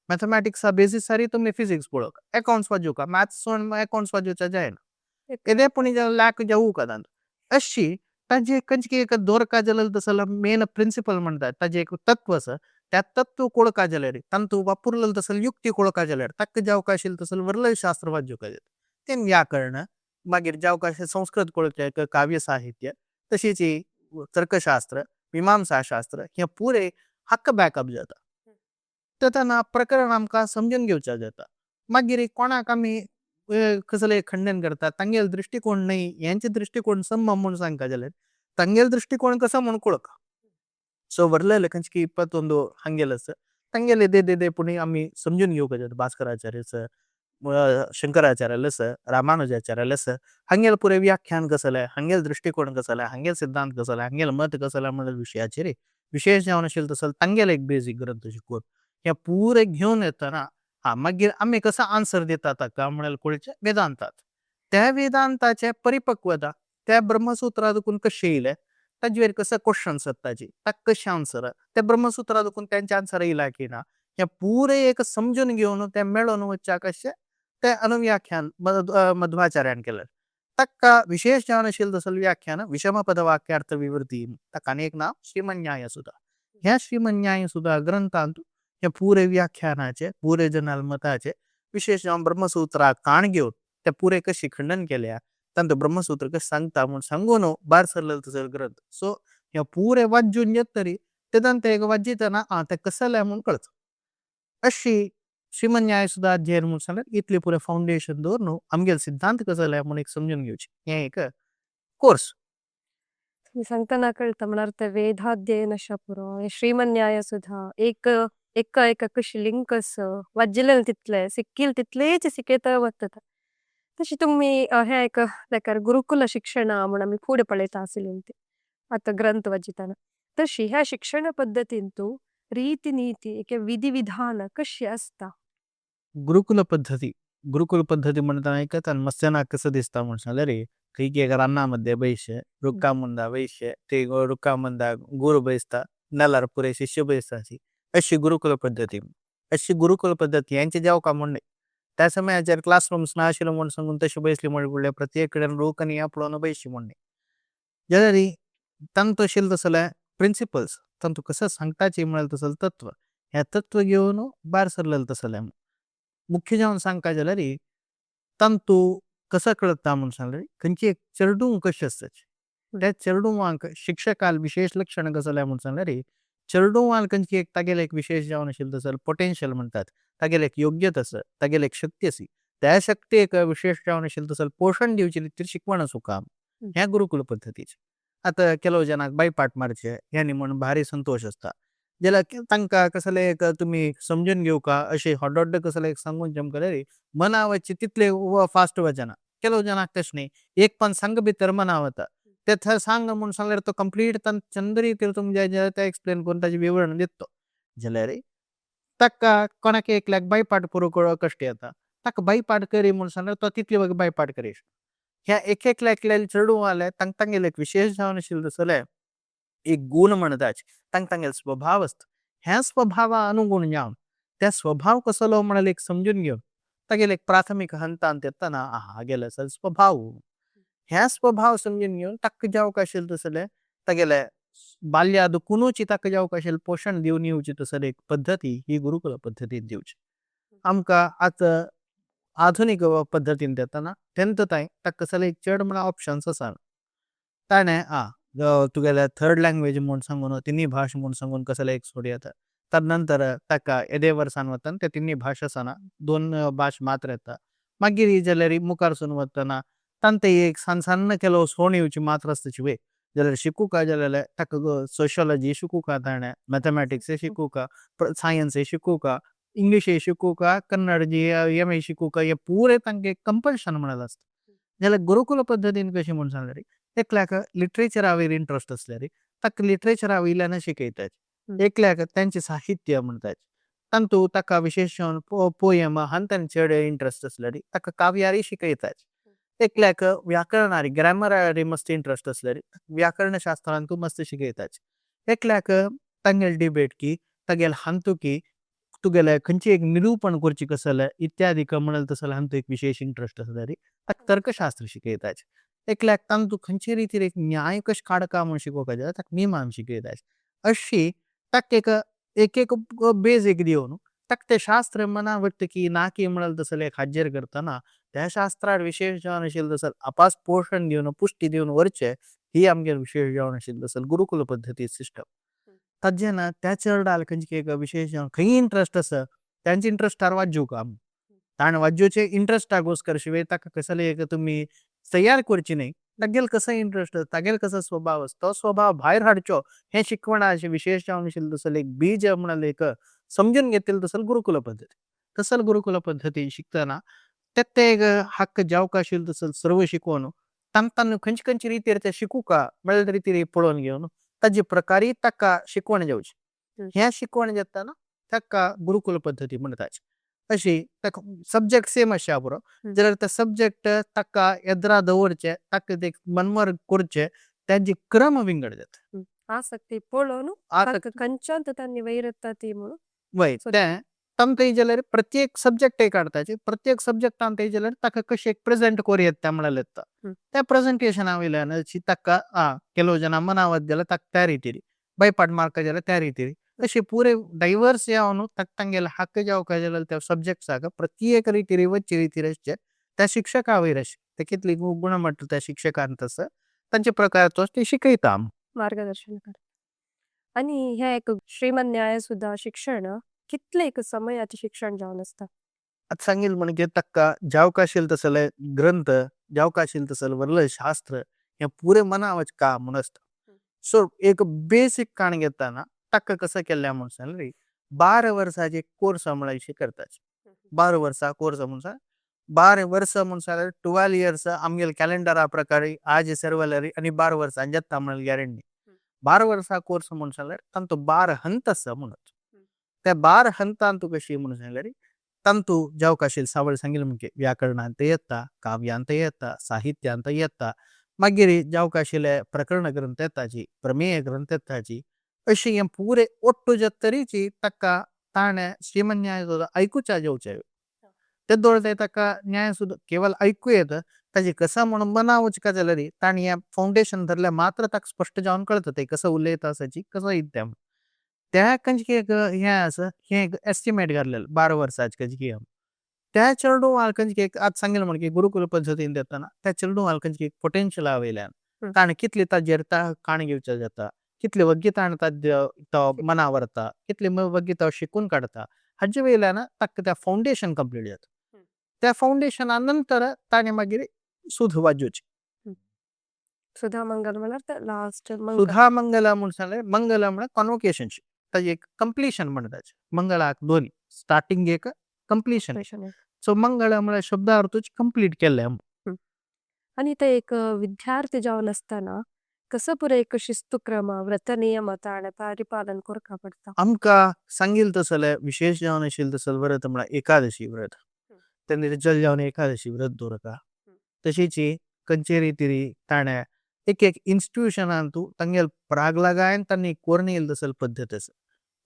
मॅथमॅटिक्सा बेसीस सारी तुमी फिजिक्स पळोवक अकाउंट्स वाजूका मॅथ्स सोन अकाउंट्स वाजूचा जायना केदे पुणी लॅक जावूका तांत अशी ताजे खंयची एक दोरका जाल्यार तसलं मेन प्रिंसिपल म्हणटात ताजे एक तत्व आसा त्या तत्व कळका जाल्यार तंतू वापरलेलं तसलं युक्ती कळका जाल्यार ताका जावका आशिल्लें तसलं वरलें शास्त्र वाजूका जाता तें व्याकरण मागीर जावका आशिल्लें संस्कृत कळचें काव्य साहित्य तशीच ही तर्कशास्त्र मीमांसा शास्त्र हे पुरे हक्क बॅकअप जाता तेन्ना प्रकरण आमकां समजून घेवचें जाता मागीर कोणाक आमी कसले खंडन करतात तांगेलो दृष्टिकोन न्ही हेंचे दृष्टिकोन सम म्हणून सांगता जाल्यार तांगेलो दृष्टिकोन कसो म्हणून कळका सो वरलेले खंयची इಪ್ಪತ್ತೊಂದು हंगेल आसा तांगेले दे पुणी आमी समजून घेवपाक जाता भास्कराचार्य आसा शंकराचार्य आसा रामानुजाचार्य आसा हंगेल पुरे व्याख्यान कसले हंगेल दृष्टिकोन कसले हंगेल सिद्धांत कसले हंगेल मत कसले म्हणून विशयाचेर विशेष जावन आशिल्ले तसले तांगेल एक बेसीक ग्रंथ शिकोवन हे पुरे घेवन येतना मागीर आमी कसो आन्सर दिता ताका म्हळ्यार कळचें वेदांतात त्या वेदांताचे परिपक्वता त्या ब्रह्मसूत्रा देखून कशें येयले ताजेर कसं क्वेश्चन ताची ताका कशें आन्सर त्या ब्रह्मसूत्रा देखून तेंचे आन्सर येयला की ना हे पुरे एक समजून घेवन ते मेळोन वचच्या कशें ते अनुव्याख्यान मध्वाचार्यान केलें ताका विशेष जावन आशिल्लें तसलें व्याख्यान विषमपद वाक्यार्थ विवृती ताका आनी एक नांव श्रीमन्याय सुधा ह्या श्रीमन्याय सुधा ग्रंथांत हे पुरे व्याख्यानाचे पुरे जनाल मताचे विशेष जावन ब्रह्मसूत्रा काण घेवन ते पुरे कशी खंडन केल्या तांकां ब्रह्मसूत्र कशें सांगता म्हूण सांगून भायर सरलेलो तसलो ग्रंथ सो हे पुरे वाजून येत तरी तेदान ते वाजयतना ते कसले म्हूण कळता अशी श्रीमन्याय सुद्धा अध्ययन म्हणून सांगल्यार इतले पुरे फाउंडेशन दवरून आमगेलो सिद्धांत कसले म्हूण एक समजून घेवचे हे एक कोर्स तुम्ही सांगताना कळतं म्हणार ते वेदाध्ययन अशा पुरो हे श्रीमन्याय सुद्धा एक एक कशी लिंक असं वाजलेलं तितले सिक्कील तितलेच सिकेता वतात तशी तुम्ही हे एक तेकार गुरुकुल शिक्षण म्हणून आम्ही फुडें पळयता आसली ते आता ग्रंथ वाजिताना तशी ह्या शिक्षण पद्धतीन तू रीती नीती एक विधी विधान कशी असता गुरुकुल पद्धती म्हणताना ऐकता मस्त्याना कसं दिसता म्हणून सांगल्यार खंयची एक रानामध्ये बैशे रुक्का मुंदा बैशे ते रुक्का मुंदा गुरु बैसता नाल्यार पुरे शिष्य बैसता अशी गुरुकुल पद्धती यांचे जावका म्हण त्या समयाचेर क्लासरूम्स ना आशिल्लो म्हूण सांगून तशी बैसली म्हळ्यार प्रत्येक कडेन लोक आनी आपलो बैशी म्हण जाल्यार तांतू आशिल्ले तसले प्रिंसिपल्स तांतू कसं सांगताची म्हळ्यार तसलें तत्व हे तत्व घेवन भायर सरलेले तसले मुख्य जावन सांगता जाल्यार तांतू कसं कळटा म्हणून सांगल्यार खंयची एक चेडूं कशें आसता त्या चेडूवांक शिक्षकाल विशेष लक्षण कसले म्हणून सांगल्यार चेडूवांक खंयची एक तागेले एक विशेष जावन आशिल्ले तसले पोटेन्शियल म्हणटात तागेले एक योग्यता आसा तागेले एक शक्ती आसी त्या शक्तीक विशेष जावन आशिल्ले तसले पोषण दिवचे रितीर शिकवण आसूं काम ह्या गुरुकुल पद्धतीचे आता केलो जनाक बायपाट मारचे ह्यानी म्हणून भारी संतोष असता जाल्यार तांकां कसले एक तुमी समजून घेवका अशें हॉडोड्ड कसले एक सांगून जमकल्यार मना वचचे तितले फास्ट वचना केलो जनाक तशें न्ही एक पण सांग भितर मना वता ते थंय सांग म्हणून सांगल्यार तो कंप्लीट चंद रितीर तुमच्या जाल्यार ते एक्सप्लेन करून ताचें विवरण दिता जाल्यार ताका कोणाक एकल्याक बायपाट पुरो कश्ट येता ताका बायपाट करी म्हणून सांगल्यार तो तितली बायपाट करी ह्या एकल्याक चेडूं आले तांगेले एक विशेष जावन आशिल्ले तसले एक गुण म्हणटात तांगेलो स्वभाव आसता ह्या स्वभावा अनुगुण जावन त्या स्वभाव कसलो म्हणाल एक समजून घेवन तागेले एक प्राथमीक हंतांत येतना हागेलो स्वभाव ह्या स्वभाव समजून घेऊन ताका जावक आशिल्लें तसले तागेले बाल्याद कुनूची ताका जावक आशिल्लें पोषण दिवन येवची तसले एक पद्धती ही गुरुकुल पद्धतीन दिवची. आमकां आतां आधुनिक पद्धतीन देतना तेन्त ताई ताका कसले एक चड म्हणल्यार ऑप्शन्स आसा. ताणें तुगेले थर्ड लँग्वेज म्हूण सांगून तिनी भास म्हूण सांगून कसले एक सोडी येता. तदनंतर ताका येदे वर्सान वतना ते तिनी भास आसना 2 भास मात्र येता. मागीर ही जाल्यार मुखारसून वतना तांते एक सन्न केलो सोण येवची मात्र आसताची वे जाल्यार शिकूंक जाल्यार ताका सोशियोलॉजी शिकूंक ताणें मॅथमॅटिक्स शिकूंक सायन्स शिकूंक इंग्लीश शिकूंक कन्नड जी एम शिकूंक हे पुरे तांकां कंपल्शन म्हणलें आसता. जाल्यार गुरुकुल पद्धतीन कशी म्हूण सांगल्यार एकल्याक लिटरेचरा वयर इंट्रस्ट आसल्यार ताका लिटरेचरा वयल्यान शिकयतात. एकल्याक तांचे साहित्य म्हणटात तांतू ताका विशेश पोयम हांतान चड इंट्रस्ट आसल्यार ताका काव्यारी शिकयतात. एकल्याक व्याकरणारी ग्रॅमरारी मस्त इंट्रस्ट आसल्यार व्याकरण शास्त्रांतू मस्त शिकयतात. एकल्याक तांगेले डिबेट की तागेले हांतू की तुगेले खंयची एक निरूपण करची कसले इत्यादी म्हणल तसले हांतू एक विशेष इंट्रस्ट आसल्यार ताका तर्कशास्त्र शिकयतात. एकल्याक तांतू खंयचे रितीन एक न्याय कशें काडका म्हूण शिकोवपाक जाय ताका मिमांस शिकयतात. अशी ताका एक एक बेसीक दिवन ताका ते शास्त्र मना वट्ट की ना की म्हणल तसले एक हाजेर करतना त्या शास्त्रार विशेष जावन आशिल्लें तसले अपास पोषण दिवन पुष्टी दिवन व्हरचे ही आमगेर विशेष जावन आशिल्लें तसले गुरुकुल पद्धती सिस्टम. ताजें त्या चड खंयचे एक विशेष जावन खंय इंट्रस्ट आसा तांचे इंट्रस्टार वाजोवक आमी ताणें वाजोवचे इंट्रस्टाक वचकर शिवाय ताका कसले एक तुमी तयार करची न्हय. तागेलो कसो इंट्रस्ट तागेलो कसो स्वभाव आसा तो स्वभाव भायर हाडचो हें शिकवणाचें विशेष जावन आशिल्लें तसलें एक बीज म्हणल्यार एक समजून घेतिल्लो तसलो गुरुकुल पद्धती. तसलो गुरुकुल पद्धती शिकतना ते एक हक्क जावक आशिल्लो तसलो सर्व शिकोवन तांकां खंयचे खंयचे रितीर ते शिकूंक म्हणल्या रितीर पळोवन घेवन ताजे प्रकारी ताका शिकवण जावची. हें शिकवण जेतना ताका गुरुकुल पद्धती म्हणटात. अशी ताका सब्जेक्ट सेम आसचे पुरो जाल्यार ते सब्जेक्ट ताका येद्रा दवरचे ताका ते मनवर करचे ताजे क्रम विंगड जाता. ಆಸಕ್ತಿ ಪೋಳೋನು ಆಸಕ್ತಿ ಕಂಚಂತ ತನ್ನಿ ವೈರತ್ತತಿ ಮುಳು वय ते तांकां जाल्यार प्रत्येक सब्जेक्ट काडताचे प्रत्येक सब्जेक्टान ते जाल्यार ताका कशें एक प्रेजेंट कोर येता म्हणल्यार येता. त्या प्रेजेंटेशना वयल्यान ताका केलो जना मनावत जाल्यार ताका त्या रितीर बायपाट मारता जाल्यार त्या रितीर अशें पुरे डायवर्स जावन ताका तांगेले हक्क जावक जाल्यार त्या सब्जेक्ट्साक प्रत्येक रितीर वच्चे रितीर आसचे त्या शिक्षका वयर आसचे ते कितली गुणमट्ट त्या शिक्षकान तसं तांचे प्रकारचो ते शिकयता. मार्गदर्शन करता. आणि ह्या एक श्रीमन न्याय सुद्धा शिक्षण कितले एक समयाचे शिक्षण जावन आसता. आतां सांगिल्लें म्हणजे ताका जावक आशिल्लें तसले ग्रंथ जावक आशिल्लें तसलें व्हडलें शास्त्र हें पुरे मनावच काम म्हूण आसता. सो एक बेसीक काण घेतना ताका कसं केल्लें म्हूण सांगल्यार 12 वर्साचे कोर्स म्हणल्यार अशें करतात. 12 वर्सां कोर्स म्हूण सांग 12 वर्सां म्हूण सांगल्यार 12 इयर्स आमगेले कॅलेंडरा प्रकार आज सर्वलरी आनी 12 वर्सां जाता म्हणल्यार गॅरंटी. 12 वर्सां कोर्स म्हूण सांगल्यार तांतू 12 हंत आसा म्हणत. त्या 12 हंतांतू कशी म्हूण सांगल्यार तांतू जावक आशिल्लें सावळ सांगिल्लें म्हणजे व्याकरणांत येता काव्यांत येता साहित्यांत येता मागीर जावक आशिल्ले प्रकरण ग्रंथ येताची प्रमेय ग्रंथ येताची अशी हें पुरे ओट्टू तरेची ताका ताणें श्रीमन न्याय सुद्दां आयकुच्या जेवचे. ते दोळे ताका न्याय सुद्दां केवळ आयकू येता ताजी कसा म्हणून मना वचका जाल्यार ताणें हें फावंडेशन धरल्यार मात्र ताका स्पश्ट जावन कळटा ते कसं उलयता आसाची कसो येता. त्या खंयचे एक हें आसा हें एक एस्टिमेट घातलेलें 12 वर्साचें खंयचे त्या चेडू खंयचे एक आतां सांगिल्लें म्हणून की गुरुकुल पद्दतीन देतना त्या चेडू खंयचे एक पोटेन्शियला वयल्यान ताणें कितले ताजेर काण घेवचें जाता कितले वग्गी ताणें तो मना व्हरता कितले वग्गी तो शिकून काडता हाजे वयल्यान ताका त्या फावंडेशन कंप्लीट जाता. त्या फावंडेशना नंतर ताणें मागीर सुध वाजोवची. सुधा मंगल म्हणल्यार लास्ट सुधा मंगला म्हूण सांगल्यार मंगला म्हळ्यार कॉन्वोकेशन ताजें एक कंप्लिशन म्हणटात. मंगळाक दोन स्टार्टींग एक कंप्लिशन. सो मंगळ म्हळ्यार शब्दार्थूच कंप्लीट केल्लें. आणि ते एक विद्यार्थी जावन आसतना कसं पुरे एक शिस्तुक्रम व्रत नियम ताणें परिपालन करचा पडटा. आमकां सांगिल्लें तसलें विशेष जावन आशिल्लें तसलें व्रत म्हळ्यार एकादशी व्रत ते निर्जल जावन एकादशी व्रत दवरता. तशीच खंयचे रितीर ताणें एक एक इन्स्टिट्युशनांतू तांगेले प्राग लागायन तांणी करून येयल्ली तसली पद्दत आसा.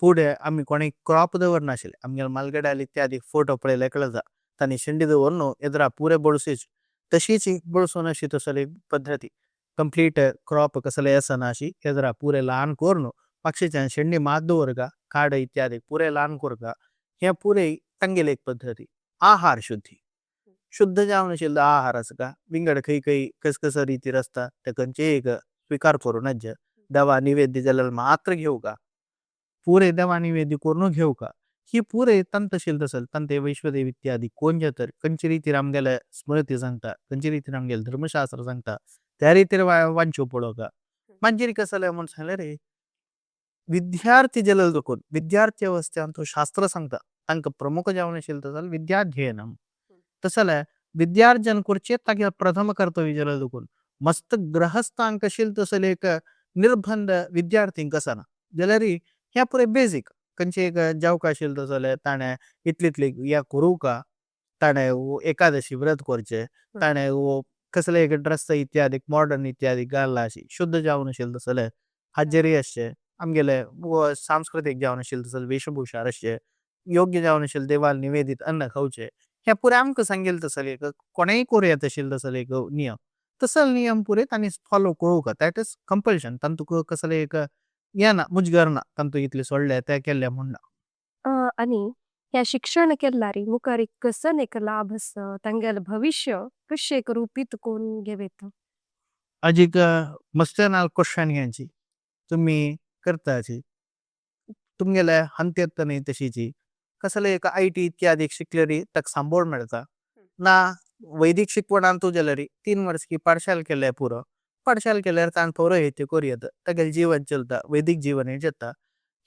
फुडें आमी कोणें क्रॉप दवरनाशिल्ले आमगेले मालगड्याल इत्यादी फोटो पळयले कळटा तांणी शेंडी दवरन येद्रा पुरे बडसेच तशीच एक बळसोन अशी तसले पद्धती ಕಂಪ್ಲೀಟ್ ಕ್ರಾಪ್ ಕಸಲೆ ಎಸನಾಶಿ ಎದರ ಪೂರೆ ಲಾನ್ ಕೋರ್ನು ಪಕ್ಷಿಚಾನ್ ಶೆಂಡಿ ಮಾದ್ದೋರ್ಗ ಕಾಡ ಇತ್ಯಾದಿ ಪೂರೆ ಲಾನ್ कोरग ह्या पुरे तंगेल एक पद्धती आहार शुद्धी शुद्ध जावन शिल्द आहार असका विंगड काही काही कसकस रीती रस्ता त्याकंचे एक स्वीकार करूनच दवा निवेद्य जलल मात्र घेऊ का पुरे दवा निवेद्य करून घेऊ का ही पुरे तंतशील तसल तंते वैश्वदेव इत्यादी कोणत्या तर कंची रीती रामगेला स्मृती सांगता कंची रीती रामगेल धर्मशास्त्र सांगता त्या रीतीने वांचो पडो का मंजिरी कसं म्हणून सांगलं रे विद्यार्थी जलल दुखून विद्यार्थी अवस्थेत तो शास्त्र सांगता तांक प्रमुख जावनशील तसल विद्याध्ययनम तसल विद्यार्जन कुर्चे ताके प्रथम कर्तव्य जलल दुखून मस्त ग्रहस्थांकशील तसल एक निर्बंध विद्यार्थी कसना जलरी ह्या पुरे बेसिक कंचे एक जावकाशील तसल ताणे इतलीतली या करू का ताणे एकादशी व्रत करचे ताणे कसले एक ड्रेस इत्यादी मॉडर्न इत्यादी घालला अशी शुद्ध जावनशील तसल हजेरी असचे आमगेले सांस्कृतिक जावनशील तसल वेशभूषा असचे योग्य जावनशील देवाल निवेदित अन्न खाऊचे ह्या पुरे आमक सांगेल तसल एक कोणाही करूया तशील तसल एक नियम तसल नियम पुरे तांणी फॉलो करू का दॅट इज कंपल्शन तांतुक कसले एक येना मुजगर ना तांतू इतले सोडले त्या केल्या म्हणणं आणि ह्या शिक्षण केल्यारी मुखार एक कसन एक लाभ अस तांगेल भविष्य कशे एक रूपीत कोण घेवेत अजिक मस्त नाल क्वेश्चन घ्यायची तुम्ही करताची तुमगेल्या हंत्यत नाही तशीची कसले एक IT इत्यादी शिकलेली तक सांभोळ मिळता ना वैदिक शिकवणान तू जलरी 3 वर्ष की पाठशाल केल्या पुरं पाठशाल केल्यावर ताण पोरं हे ते करूयात तगेल जीवन चलता वैदिक जीवन हे जाता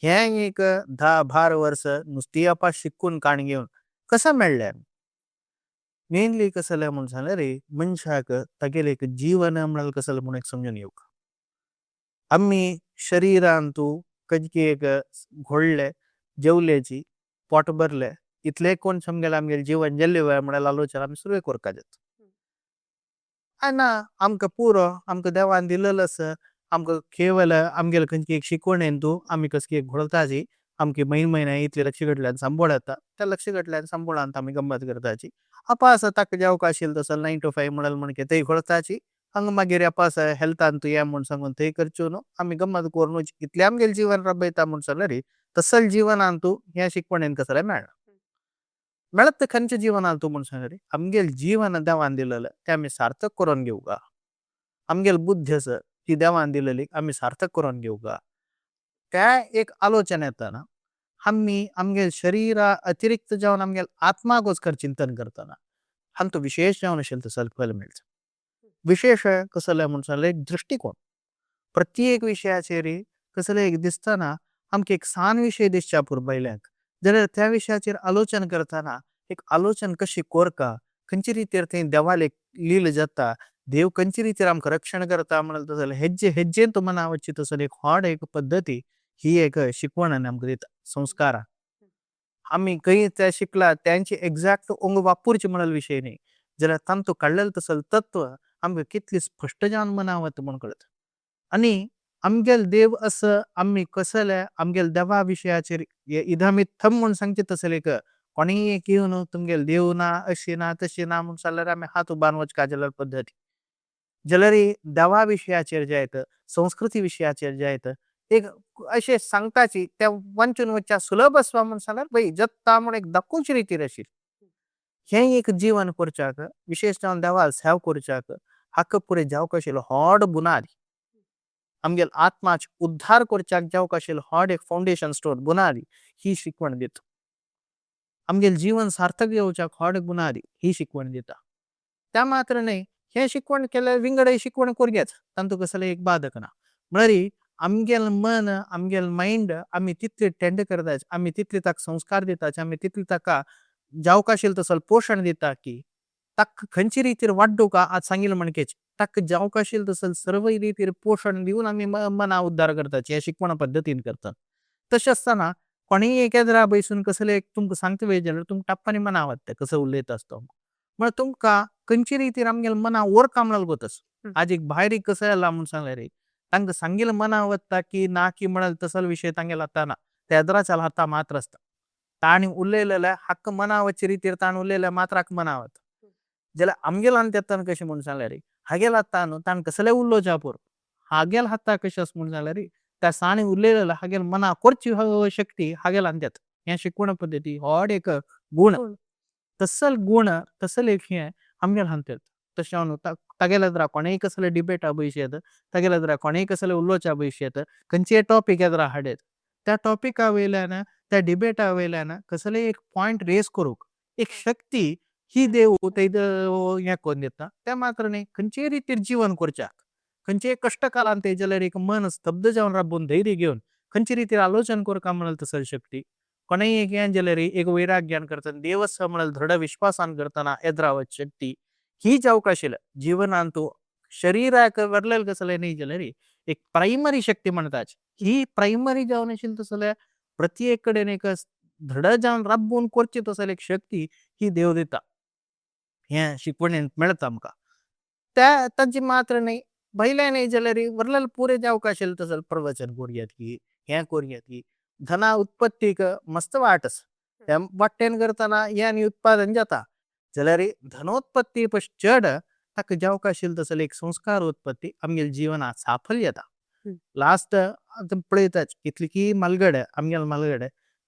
ह्या एक 10-12 वर्ष नुसती अपास शिकून काण घेऊन कसं मेळल्या मेनली कसं म्हणून सांगलं रे मनशाक तगेल एक जीवन म्हणलं कसं म्हणून एक समजून येऊ आम्ही शरीरान तू कधी एक घोळले जेवल्याची पोट भरले इतले कोण समजेल आमगे जीवन जल्ले वय म्हणाल आलोचना आम्ही सुरू करका जात ना आमक पुरो आमक देवान दिलेलं असं आमक केवळ आमगेल खंयची एक शिकवण येन तू आम्ही कसकी एक घोळताची आमकी महिना इतले लक्ष घडल्यान सांभोळ येता त्या लक्ष घडल्यान सांभोळांत आम्ही गंमत करताची अपास ताक जावक आशिल तसं 9 to 5 म्हणाल म्हणके ते घोळताची हंग मागीर अपास हेल्थान तू या म्हणून सांगून ते करच्यो न्हू आम्ही गंमत करून इतले आमगेल जीवन रबयता म्हणून सांगलं रे तसल जीवनान तू ह्या शिकवणेन कसं मेळना मेळत तर खंयच्या जीवनान तू म्हणून सांगलं रे आमगेल जीवन देवान दिलेलं ते आम्ही सार्थक करून घेऊ का आमगेल बुद्धी असं ती देवान दिलेली आम्ही सार्थक करून घेऊ का त्या एक आलोचना येताना आम्ही आमगेल शरीरा अतिरिक्त जाऊन आमगेल आत्मागोचकर चिंतन करताना हम तो विशेष जाऊन असेल तर फल मिळतं विशेष कसलं म्हणून सांगलं एक दृष्टिकोन प्रत्येक विषयाचे रे कसलं एक दिसताना आमके एक सान विषय दिसच्या पुरबयल्यांक जाल्यार त्या विषयाचेर आलोचन करताना एक आलोचन कशी कोरका खंयची रितीर थंय देवाल एक लील जाता देव खंयची रितीर आमकां रक्षण करता म्हणल्यार तसले हेज्जे हेज्जेन तो मना वच्ची तसले एक व्हड एक पद्धती ही एक शिकवण आमकां दिता संस्कारा आम्ही काही त्या शिकला त्यांची एक्झॅक्ट अंग वापरची म्हणाल विषय नाही जरा तांतो कळलेलं तसल तत्व आमकां कितली स्पष्ट जावन मनावत म्हणून कळत आणि आमगेल देव असं आम्ही कसले आमगेल देवा विषयाचेर इदामीत थम म्हणून सांगचे तसले एक कोणी एक येऊन तुमगेल देव ना अशी ना तशी ना म्हणून सांगल्यार आम्ही हात बांदवच काजल पद्धती जलरी देवा विषयाचेर जे आहेत संस्कृती विषयाचेर जे आहेत एक असे सांगताची त्या वंचून वच्चा सुलभ असवा म्हणून सांगल्यार बाई जत्ता म्हणून एक दाखोवची रितीर आशिल्ली हे एक जीवन करच्याक विशेष जावन देवाल सेव करच्याक हाक पुरे जावक आशिल्लो व्हड बुनादी आमगेल आत्माच उद्धार करच्याक जावक आशिल्लो व्हड एक फाउंडेशन स्टोन बुनादी ही शिकवण दिता आमगेल जीवन सार्थक येवच्याक व्हड बुनादी ही शिकवण दिता त्या मात्र न्हय हे शिकवण केल्यार विंगड शिकवण करगेच तांतू कसले एक बाधक ना म्हळ्यार आमगेल मन आमगेल माइंड आम्ही तितले टेंड करताच आम्ही तितले ताका संस्कार दिताच आम्ही तितले ताका जावक आशिल्लो तसलं पोषण दिता की ताका खंयची रितीर वाडू का आज सांगिल्लें म्हणकेच ताका जावक आशिल्लो तसलं सर्व रितीर पोषण दिवन आम्ही मना उद्धार करताच हे शिकवण पद्दतीन करतात तशें आसतना कोणीय एकेद्रा बसून कसले एक तुमकां सांगता वेळ जाल्यार तुमकां टाप्पांनी मना आवडटा कसं उलयता आसता म्हळ्यार तुमकां खंयची रितीर आमगेल मना वर कामणाल गोतस आज एक भायर एक कसं जाला म्हणून सांगल्यार रे तांकां सांगिल्लें मना आवडटा की ना की म्हणाल तसल विषय तांगेल आतां ना त्या एदराच्या हाता मात्र आसता ताणी उलयलेले हक्क मना वच्चे रितीर ताण उलयल्या मात्राक मना आवडटा जला आमगेल अंत्यान कशी म्हणून सांगल्या रे हागेल तान तान कसले उल्लो चापूर हागेल हत्ता कशस म्हणून सांगल्या रे त्या साणी उरलेलं हागेल मना कोरची शक्ती हागेल अंत्यात ह्या शिकवण पद्धती होड एक गुण गुण. तसल गुण तसल एक हे आमगेल हांत्यात तशा तगेलದ್ರ ಕೊನೆಗೆ कसले डिबेट ಅಭಿಷೇದ तगेलದ್ರ ಕೊನೆಗೆ कसले उल्लोचा अभिषेद कंचे टॉपिक एदरा हाडेत त्या टॉपिक वेल्यान त्या डिबेट वेल्यान कसले एक पॉइंट रेस करूक एक शक्ती ही देव तेद हे कोण देता त्या मात्र नाही खंयचे रितीर जीवन करच्याक खंयचे कष्ट कालान ते जाल्यार एक मन स्तब्ध जावन राबून धैर्य घेऊन खंयचे रितीर आलोचन करका म्हणाल तसल शक्ती कोणाही एक हें जाल्यार एक वैराग्यान करतना देवस्थ म्हणाल दृढ विश्वासान करतना एद्रावत शक्ती ही जावक आशिल्ल जिवनांत तूं शरिराक वरलेल कसले न्ही जाल्यार एक प्रायमरी शक्ती म्हणटाच ही प्रायमरी जावन आशिल्ली तसल्या प्रत्येक कडेन एक दृढ जावन राबून करची तसली एक शक्ती ही देव दिता हें शिकवणेन मेळटा आमकां त्या तांची मात्र न्ही भयले न्ही जाल्यार वरलेल पुरे जावक आशिल्ले तसले प्रवचन करुयात की हें करुयात की धना उत्पत्तीक मस्त वाटस त्या वाटेन करतना हें उत्पादन जाता जाल्यार धनोत्पत्ती चड ताका जावक आशिल्ले तसले एक संस्कार उत्पत्ती आमगेल जिवनात साफल्य येता लास्ट पळयताच कितली की मलगड आमगेल मलगड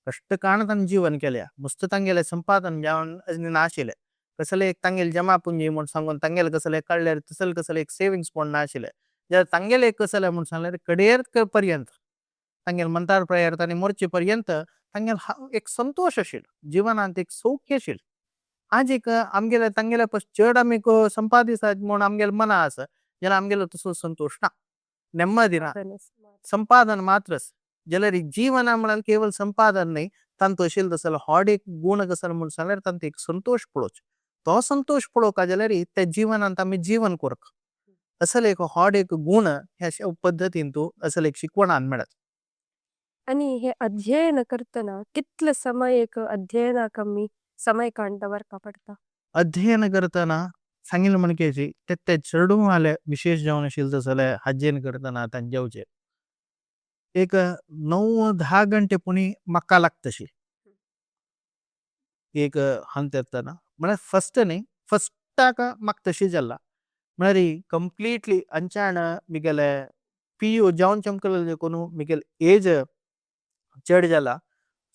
कष्ट काण तांणी जीवन केल्या मस्त तांगेले संपादन जावन नाशिल्ले कसले एक तांगेल जमा पुंजी म्हूण सांगून तांगेले कसले कळल्यार तसले कसले एक सेविंग्स म्हूण नाशिल्ले जाल्यार तांगेले एक कसले म्हूण सांगल्यार कडेर पर्यंत तांगेल मंतार प्रयार तांणी मरचे पर्यंत तांगेल एक संतोष आशिल्लो जिवनांत एक सौख्य आशिल्लो आज एक आमगेले तांगेले चड आमी संपादितात म्हूण आमगेल मना आसा जाल्यार आमगेलो तसो संतोष ना नेಮ್ಮದಿ ना संपादन मात्रच जाल्यार जीवन म्हणाल केवळ संपादन नाही तांत आशिल्लो तसलो होड एक गुण कसलो म्हूण सांगल्यार तांत एक संतोष पळोवच तो संतोष पळोवका जाल्यार त्या जिवनांत आमी जीवन करक असले एक होड एक गुण ह्या पद्दतीन तूं असले एक शिकवणान मेळत आणि हे अध्ययन करताना कितले समय एक अध्ययना कमी समय काढण्यावर का पडता अध्ययन करताना सांगितलं म्हणकेची ते चढू आले विशेष जावन आशिल्ले तसले अध्ययन करताना तांचेवचे एक 9-10 घंटे पुणी म्हाका लागतशी एक हांत येताना म्हळ्यार फर्स्ट न्ही फर्स्टाक म्हाका तशी जाला म्हळ्यार कंप्लिटली अंचान मिगेले पीयू जावन चमकले कोण मिगेल एज चड जाला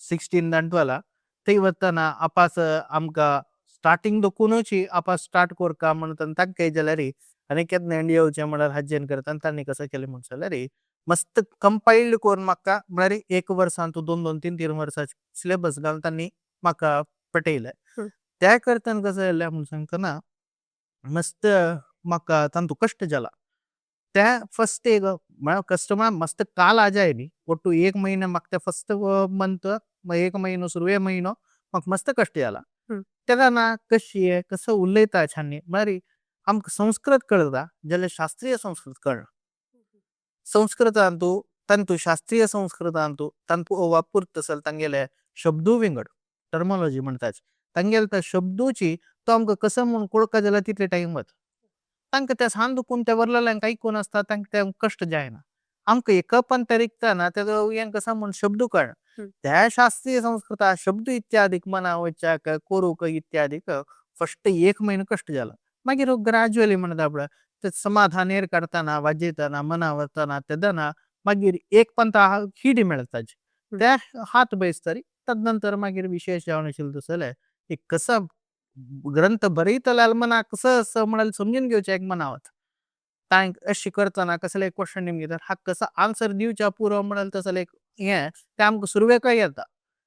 16 दांटवाला थंय वतना आपास आमकां स्टार्टिंग दोकुनूच आपास स्टार्ट करका म्हणून तांकां जाल्यार आनी केन्ना इंडिया येवचें म्हळ्यार अध्ययन करता तांणी कसं केलें म्हणून जाल्यार मस्त कंपाइल्ड करून म्हाका म्हळ्यार 1 वर्सान तूं 2-2 3-3 वर्सांचे सिलेबस घालून तांणी म्हाका पटयलें त्या करताना कसं जालें म्हणून सांगतना मस्त म्हाका तांतू कश्ट जाला त्या फर्स्ट एक म्हळ्यार कस्टमर मस्त काल आ जाय न्ही ಒಟ್ಟು 1 महिना म्हाका ते फर्स्ट मंथ 1 महिनो सुरवे महिनो म्हाका मस्त कश्ट जाला तेन्ना ना कशी कसं उलयता छाननी म्हळ्यार आमकां संस्कृत कळटा जाल्यार शास्त्रीय संस्कृत कळना संस्कृतांत तांतू शास्त्रीय संस्कृतांत तांतू वापर तसल तांगेले शब्दू विंगड टर्मोलॉजी म्हणटाच तांगेले त्या शब्दूची तो आमकां कसं म्हूण कळका जाल्यार तितले टायम वता तांकां त्या सान दुखून त्या वरलेल्यांक आयकून आसता तांकां ते कश्ट जायना आमकां एका पंतरिकता ना तेजो हें कसं म्हूण शब्दू कळना त्या शास्त्रीय संस्कृता शब्द इत्यादीक मना वच्चाक करूक इत्यादीक फस्ट 1 महिनो कश्ट जाला मागीर ग्रॅज्युअली म्हणटा पळय ते समाधान एर काडटाना वाजयतना मना वतना तेदना मागीर एक पंत हिडी मेळटा त्या हात बयस्तरी तदनंतर मागीर विशेष जावन आशिल्लो तसले एक कसं ग्रंथ बरयतले मना कसं म्हणाल समजून घेवचें एक मना वता तांक अशी करतना कसले क्वेश्चन घेतात हा कसा आन्सर दिवच्या पुरो म्हणाल तसले हें ते आमकां सुरवेकय येता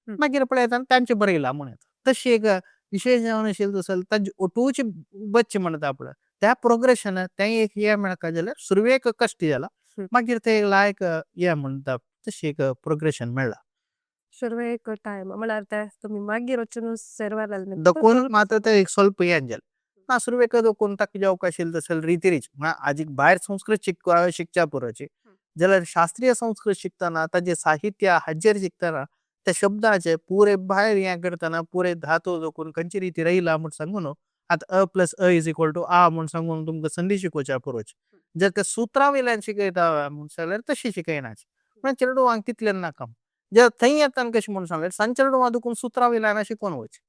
मागीर पळयता तांचे बरयला म्हूण येता तशी एक विशेष जावन आशिल्लो तसले तांचे ओटूची बच्चे म्हणटा पळय त्या प्रोग्रेशन तें एक हें मेळका जाल्यार सुरवेक कश्ट जाला मागीर ते लायक हें म्हणटा तशी एक प्रोग्रेशन मेळ्ळा ಶುರುವೇಕ ಟೈಮ್ ಮಳಾರ್ತೆ ತುಮಿ ಮಾಗಿರ್ ವಚನು ಸರ್ವಾಲಲ್ दखून मात्र ते एक ಸ್ವಲ್ಪ हें जालें ना सुरवेक दखून ताका जावक आशिल्लो तसले रितीरीच आजीक भायर संस्कृत शिकच्या पुरोची जाल्यार शास्त्रीय संस्कृत शिकतना ताजे साहित्य हाजेर शिकतना त्या शब्दाचे पुरे भायर हें करतना पुरे धातू दखून खंयचे रिती रयला म्हूण सांगून आतां अ इज इक्वल टू आ म्हूण सांगून तुमकां संदी शिकोवच्या पुरोची जर ते सुत्रा वयल्यान शिकयता म्हूण जाल्यार तशी शिकयनाची पूण चेडवांक तितलें नाका जर थंय येताना कशें म्हूण सांगल्यार सांचेडवां दखून सुत्रा वयल्यान शिकोवन वचचें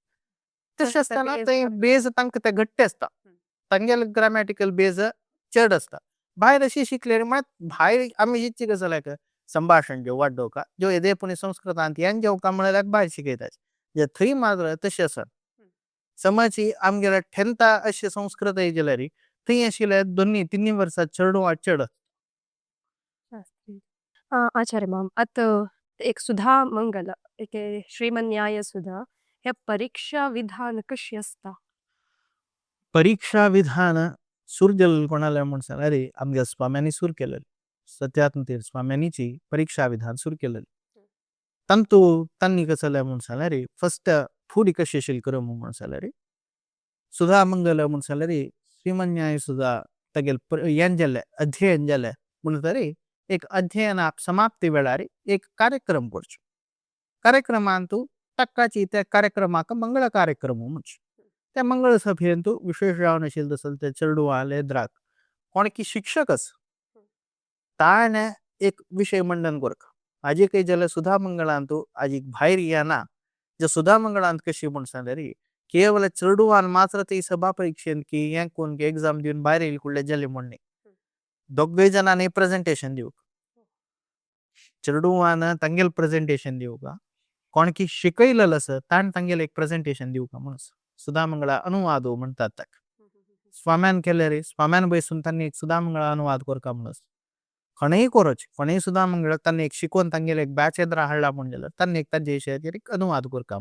तशें आसतना थंय बेज तांकां ते घट्ट आसता तांगेल ग्रामॅटिकल बेज चड असता भायर अशी शिकलेली मात भायर आमी हिची गजाल संभाषण जेवण जेवका जो येदेपुणी संस्कृतांत हें जेवका म्हळ्यार भायर शिकयतात जे थंय मात्र तशें आसा समज ही आमगेल्या 10th अशें संस्कृत जाल्यार थंय आशिल्ले 2-3 वर्सां चड वा चड आचार्य मॅम आता एक सुधा मंगल एक श्रीमन न्याय सुधा हे परीक्षा विधान कशी असता परीक्षा विधान सुरू केलेलं कोणाला म्हणून सांग अरे आमच्या स्वाम्यांनी सुरू केलेलं सत्यात्मतीर स्वाम्यांनीची परीक्षा विधान सुरू केलेलं तंतु त्यांनी कसं म्हणून सांगला रे फर्स्ट फूड कशी शिल करू म्हणून सांगला रे सुधा मंगल म्हणून सांगला रे श्रीमन न्याय सुद्धा तगेल यें जाले अध्ययन जाले म्हणून तरी एक अध्ययन समाप्ती वेळार एक कार्यक्रम करचो कार्यक्रमांतू टक्काची त्या कार्यक्रमाक मंगळ कार्यक्रम म्हणच त्या मंगळ सभेंतू विशेष जावन आशिल्लो तसं ते चेडवां लेद्राक कोणकी शिक्षक आसा ताणे एक विषय मंडन करता हाजी काही जाल्यार सुधा मंगळांतू हाजी भायर येना जे सुधा मंगळांत कशी म्हण सांगले रे केवळ चेडवान मात्र ते सभा परीक्षेंत की हें कोण एग्जाम दिवन भायर येयले कुडले जाले म्हणणे दोगय जणांनी प्रेझेंटेशन दिवक चेडवान तांगेल प्रेझेंटेशन दिवका कोणकी शिकयलेलो आसा ताण तांगेल एक प्रेझेंटेशन दिवका म्हणून सुधा मंगळा अनुवाद म्हणतात ताका स्वाम्यान केले रे स्वाम्यान बसून तांणी एक सुधा मंगळा अनुवाद करका म्हणून खणेय करच खणेय सुधा मंगळ तांणी एक शिकवून तांगेल एक बॅच येद्रा हाडला म्हण जाल्यार तांणी एक ताजे विशयाचेर एक अनुवाद करका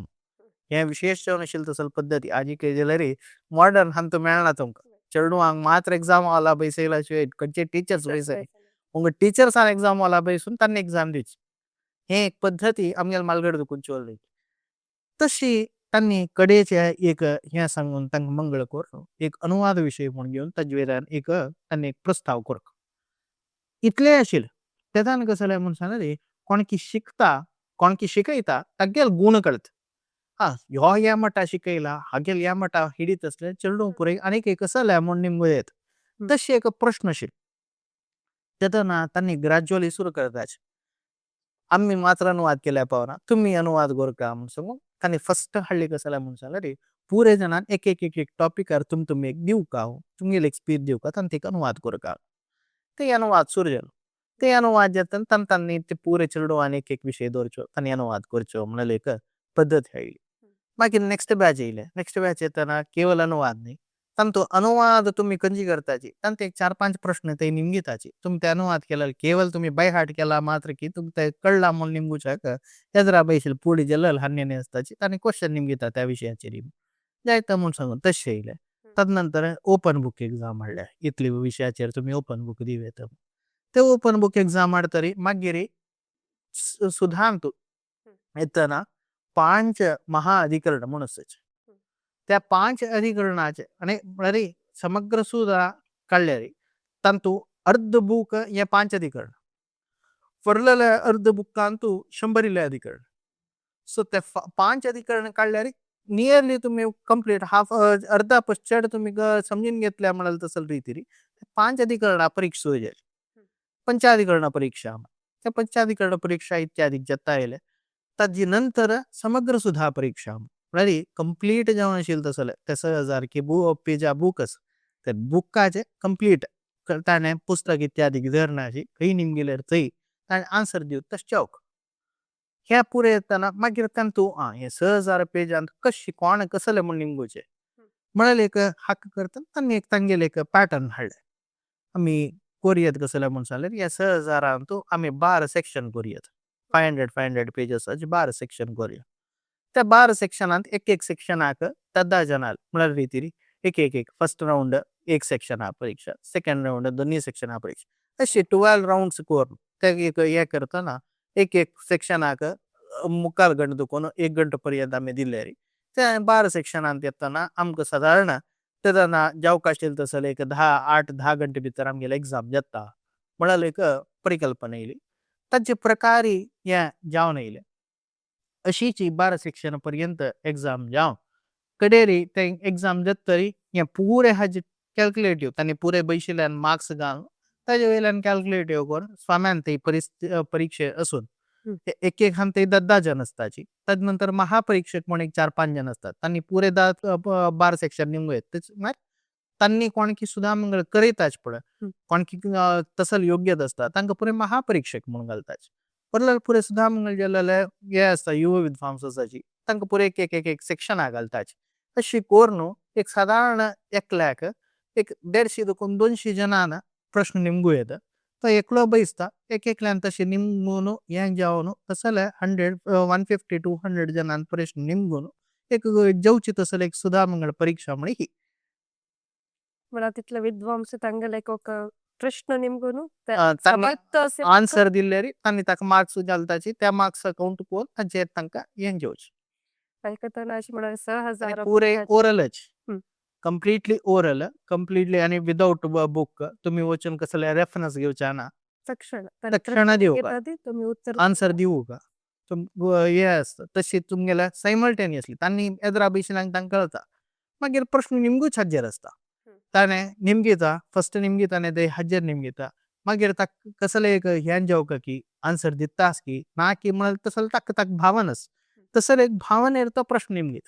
हे विशेष जावन आशिल्लो तसं पद्दती आजी काही जाल्यार मॉडर्न हांतू मेळना तुमकां चेडवांक मात्र एग्जाम वाला बैसयला शिवाय खंयचे टीचर्स बैसय उंग टीचर्सान एग्जाम वाला बैसून तांणी एग्जाम दिवची हे एक पद्दती आमगेल मालगड दुखून चल्ली तशी त्यांनी कडेचे एक हें सांगून तांकां मंगळ कर एक अनुवाद विषय म्हूण घेवन ताजे वयल्यान एक तांणी एक प्रस्ताव करप इतलें आशिल्लें तेदान कसं जालें म्हूण सांगलें रे कोणकी शिकता कोणकी शिकयता तागेल गुण कळटा ह्यो ह्या मटा शिकयला हागेल ह्या मटा हिडीत असले चेडूं पुरय आनीक एक कसं म्हूण निमगो येत तशी एक प्रश्न आशिल्लो तेदना तांणी ग्रॅज्युअली सुरू करताच आम्ही मात्र अनुवाद केल्या पावना तुम्ही अनुवाद करता म्हणून सांगून तांणी फर्स्ट हाडली कसं म्हणून सांगलें रे पुरे जणांन एक एक एक एक टॉपिकार तुम्ही एक दिवका तुमगेल एक स्पीच दिवका तांणी एक अनुवाद करता ते अनुवाद सुरू जालो ते अनुवाद जाता तांणी ते पुरे चेडवान एक एक विशय दवरच्यो तांणी अनुवाद करच्यो म्हणून एक पद्दत हाडली मागीर नेक्स्ट बॅच येयले नेक्स्ट बॅच येतना केवळ अनुवाद न्ही तांतू अनुवाद तुम्ही खंयची करताची तांते एक 4-5 प्रश्न ते निमगिताचे तुम्ही ते अनुवाद केला केवळ तुम्ही बाय हार्ट केला मात्र की तुमक ते कळला म्हणून निमगुचाक येजरा बैशील पुढे जल्लल हान्यने असताची तांणी क्वेश्चन निमगिता त्या विशयाचेर जायतं म्हणून सांगून तशें येयले तदनंतर ओपन बुक एग्जाम हाडल्या इतले विशयाचेर तुम्ही ओपन बुक दिव येता ते ओपन बुक एग्जाम हाडतरी मागीर सुधांतू येतना 5 महाअधिकरण म्हणून आसाचे त्या 5 अधिकरणाचे आणि अरे समग्र सुद्धा काढले रे तांतू अर्ध बुक हे 5 अधिकरण फरलेले अर्ध बुकांतू 100 इले अधिकरण सो ते 5 अधिकरण काढले रे नियरली तुम्ही कंप्लीट हाफ अर्धा पश्चात तुम्ही समजून घेतल्या म्हणाल तसं रीती 5 अधिकरणा परीक्षा सुरू जाली पंचाधिकरण परीक्षा त्या पंचाधिकरण परीक्षा इत्यादी जता येले ताजी नंतर समग्र सुधा परीक्षा म्हणजे कंप्लीट जावन आशिल्लें तसलें ते 6000 की पेजा बुक आसा ते बुकाचे कंप्लीट ताणें पुस्तक इत्यादी धरनाची खंय निमगेल्यार थंय ताणें आन्सर दिवं तशें ह्या पुरे येतना मागीर तांतू हे 6000 पेजांत कशी कोण कसले म्हूण निमगुचे म्हळ्यार एक हाक करता तांणी एक तांगेले एक पॅटर्न हाडले आमी कोरियत कसले म्हूण सांगलें ह्या 6000 आमी 12 सेक्शन कोरियत 500 पेजेसाचे 12 सेक्शन कोरया त्या 12 सेक्शनांत एक एक सेक्शनाक 10 जनाल म्हळ्यार रीती एक एक एक फर्स्ट राउंड एक सेक्शन हा परीक्षा सेकंड राउंड 2 सेक्शन हा परीक्षा अशी 12 राउंड्स कोर ते एक हे करतना एक एक सेक्शनाक मुखार गंट दुखून 1 घंटो पर्यंत आमी दिले रे त्या 12 सेक्शनांत येतना आमकां सादारण तेदना जावका आशिल्लें तसलें एक 8-10 घंटे भितर आमगेले एग्जाम जाता म्हळ्यार एक परिकल्पना येयली ताचे प्रकारी हे जावन येयले अशीच 12 सेक्शन पर्यंत एग्जाम जावन कडेरी ते एग्जाम जातरी हे पुरे हाजे कॅल्क्युलेटिव्ह तांणी पुरे बैशिल्ल्यान मार्क्स घालून ताजे वयल्यान कॅल्क्युलेटिव्ह करून स्वाम्यान ते परीक्षे असून एक एक हांत 10 जण असताची तदनंतर महापरीक्षक म्हण एक 4-5 जण असतात तांणी पुरे 12 सेक्शन निमगयत त्यांनी कोणकी सुधामंगळ करीताच पड हं. कोणकी तसल योग्यत असता तांकां पुरे महापरीक्षक म्हणून घालताच परला पुरे सुधामंगळ गेलेले हे असता युवा विद्वांसाची तांकां पुरे एक सेक्शना घालताच अशी कोर न्हू एक साधारण एकल्याक एक 150 देखून 200 जनांना प्रश्न निमगू येता तो एकलो बसता एकल्यान तशें निमगून हें जावन तसले 150 to 100 जनांन प्रश्न निमगून एक जेवची तसले एक सुधामंगळ परीक्षा म्हण ही म्हणा तिथले विद्वांस तांगेले एक प्रश्न निमगून तांणी समर्थ असे आन्सर दिल्लेरी तांणी ताका मार्क्स घालताची त्या मार्क्स अकाउंट कोर तांचेर तांकां हें घेवचें ऐकताना अशी म्हणा 6,000 पुरे ओरलच हं. कंप्लीटली ओरल कंप्लीटली आणि विदाउट बुक तुम्ही वचून कसले रेफरन्स घेवचे ना तक्षण तक्षण दिवू का तुम्ही उत्तर आन्सर दिवू का हे असतं तशी तुमगेला सायमल्टेनियसली तांणी एदरा बिशनांक तांकां कळता मागीर प्रश्न निमगूच हाजेर असता ताणे निमगीता फर्स्ट निमगीताने ते हाजेर निमगीता मागीर ताका कसले एक ह्यान जावका की आन्सर दितास की ना की म्हण तसले ताका भावनस तसले एक भावनेर तो प्रश्न निमगीत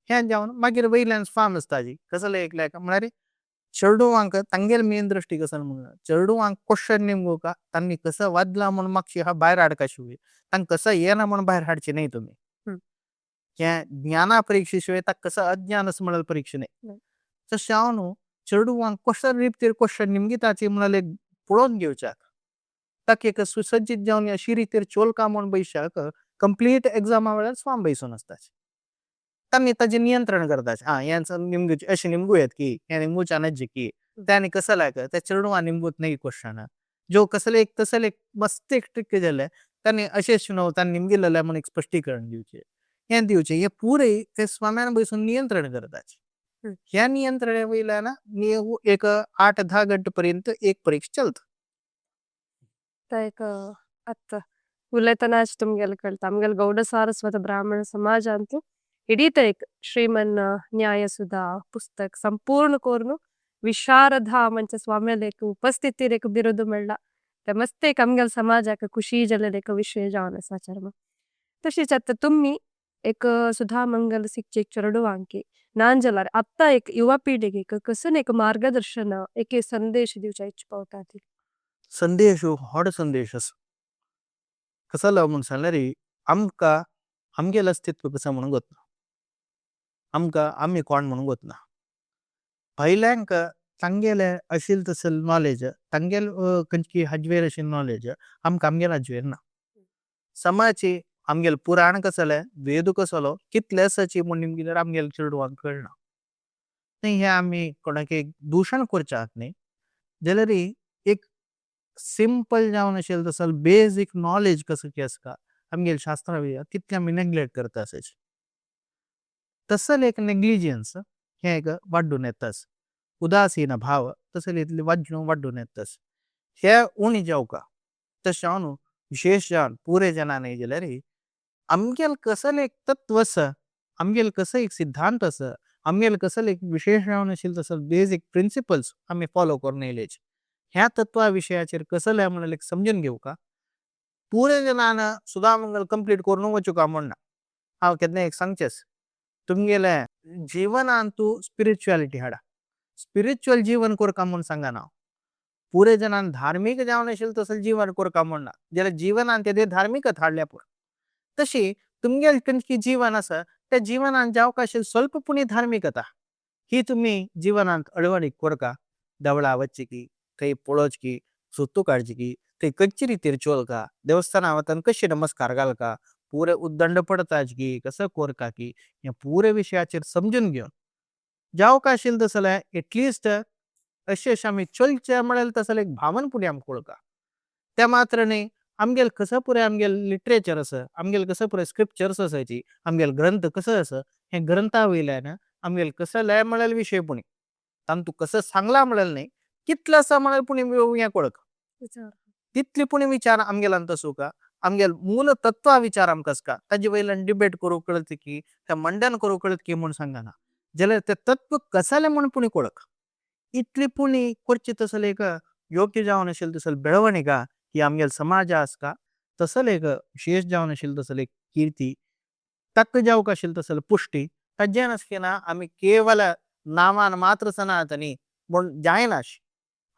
ह्यान जावन मागीर वयल्यान फार्म असताजी कसले एक लायक म्हळ्यार चेडूवांक तांगेल मेन दृष्टी कसन म्हणून चेडूवांक क्वेश्चन निमगू का तांणी कसं वादला म्हणून मागशी हा भायर हाडका शिवाय तांकां कसं येना म्हणून भायर हाडचे नाही तुम्ही हं. हे ज्ञाना परीक्षे शिवाय ताका कसं अज्ञान असं म्हणाल परीक्षे नाही तशें हांव न्हू चेडूवांक क्वेश्चन रिपतीर क्वेश्चन निमगीताची म्हणाल एक पळोवन घेवच्याक ताका एक सुसज्जीत जावन अशी रितीर चोलका म्हणून बैशाक कंप्लीट एग्जामा वेळार स्वाम बैसून असताच तांणी ताजें नियंत्रण करताच हेंचं निमगूचे अशें निमगू येत की हें निमगूच्या नज्जे की त्याने कसं लायक त्या चेडूवां निमगूत नाही क्वेश्चन जो कसले एक तसले एक मस्त एक ट्रिक जाले तांणी अशेंच न्हू तांणी निमगिल्लें म्हणून एक स्पश्टीकरण दिवचें हें दिवचें हे पुरे ते स्वाम्यान बसून नियंत्रण करताच हं. ह्या नियंत्रणा वयल्यान एक 8-10 घंटे पर्यंत एक परीक्षा चलता ಅತ್ತ ಉಲ್ಲೇಖನಾಚ್ ತುಮ್ಗೆಲ್ ಕಳ್ತ ಆಮ್ಗೆಲ್ ಗೌಡ ಸಾರಸ್ವತ ಬ್ರಾಹ್ಮಣ ಸಮಾಜ ಅಂತೂ ಹಿಡೀತ ಏಕ್ ಶ್ರೀಮನ್ ನ್ಯಾಯಸುಧಾ ಪುಸ್ತಕ ಸಂಪೂರ್ಣ ಕೋರ್ನು ವಿಶಾರಧ ಮಂಚ ಸ್ವಾಮ್ಯಲೇಕ ಉಪಸ್ಥಿತಿ ರೇಕ ಬಿರುದು ಮೆಳ್ಳ ते मस्त एक आमगेल समाजाक खुशी जालेले एक विषय जावन आसा चर्म तशीच आतां तुम्ही एक सुधा मंगल शिक्षक चेडवांकी नान जाल्यार आत्ता एक युवा पिढीक कसून एक मार्गदर्शन एक संदेश दिवच्या इच्छ पावतात संदेश हो व्हड संदेश आसा कसो जालो म्हूण सांगल्यार आमकां आमगेलें अस्तित्व कसं म्हणून गोतना आमकां आमी कोण म्हणून गोतना पहिल्यांक तांगेले अशील तसल नॉलेज तांगेल खंयची हाजवेर अशी नॉलेज आमकां आमगेल हाजवेर ना समाची आमगेल पुराण कसले वेद कसलो कितले आसाची म्हूण निमगेल्यार आमगेल चेडवांक कळना न्ही हे आमी कोणाक एक दूषण करच्याक न्ही जाल्यार एक सिंपल जावन अशेल तसल बेसिक नॉलेज कसं की आसता आमगेल शास्त्रां वयल्यान तितलें आमी नेग्लेक्ट करता आसाच तसल एक नेग्लिजियन्स हें एक वाडून येताच उदासीन भाव तसले इतले वाडून येताच हे उणी जावका तशें हांव न्हू विशेश जावन पुरे जनां न्ही जाल्यार आमगेल कसले एक तत्व आसा आमगेल कसो एक सिद्धांत आसा आमगेल कसले एक विशेश जावन अशेल तसल बेसिक प्रिंसिपल्स आमी फॉलो करून येयलेच ह्या तत्वा विशयाचेर कसले म्हणून एक समजून घेवका पुरे जनान सुधामंगल कंप्लीट करून वचूका म्हणना हांव केन्ना एक सांगचेच तुमगेले जिवनांत तूं स्पिरिच्युअलिटी हाडा स्पिरिच्युअल जीवन करका म्हणून सांगना हांव पुरे जनान धार्मीक जावन अशेल तसलें जीवन करका म्हणना जाल्यार जिवनांत तेदे धार्मिकत हाडल्या पुरो तशी तुमगेल खंयची जीवन आसा त्या जिवनांत जावका अशेल स्वल्प पुणी धार्मिकता ही तुमी जिवनांत अडवणीक करका देवळा वच्ची की थंय पळोवच की सुत्तू काडची की थंय कच्ची रितीर चलका देवस्थाना वतान कशे नमस्कार घालका पुरे उद्दंड पडताच की कसं करका की ह्या पुरे विशयाचेर समजून घेवन जावका अशेल तसलें एटलिस्ट अशें आमी चलचे म्हळ्यार तसलें एक भावन पुणी आमकां कळका त्या मात्र न्ही आमगेल कसं पुरे आमगेल लिटरेचर आसा आमगेल कसं पुरे स्क्रिप्चर्स आसाची आमगेल ग्रंथ कसो आसा हे ग्रंथा वयल्यान आमगेल कसले म्हळ्यार विशय पुणी तांतू कसं सांगला म्हळ्यार न्ही कितलो आसा म्हळ्यार पुणी हें कळका तितली पुणी विचार आमगेलांत आसूं आमगेल मूल तत्वा विचार आमकां आसका ताजे वयल्यान डिबेट करूंक कळत की त्या मंडन करूंक कळत की म्हूण सांगना जाल्यार ते तत्व कसले म्हूण पुणी कळक इतली पुणी करची तसले एक योग्य जावन अशेल तसल बेळवणिका ही आमगेल समाजा आसका तसल एक विशेष जावन अशेल तसल एक कीर्ती ताका जावक अशेल तसल पुष्टी ताजें आसकिना आमी केवल नामान मात्र सनातनी म्हण जायनाश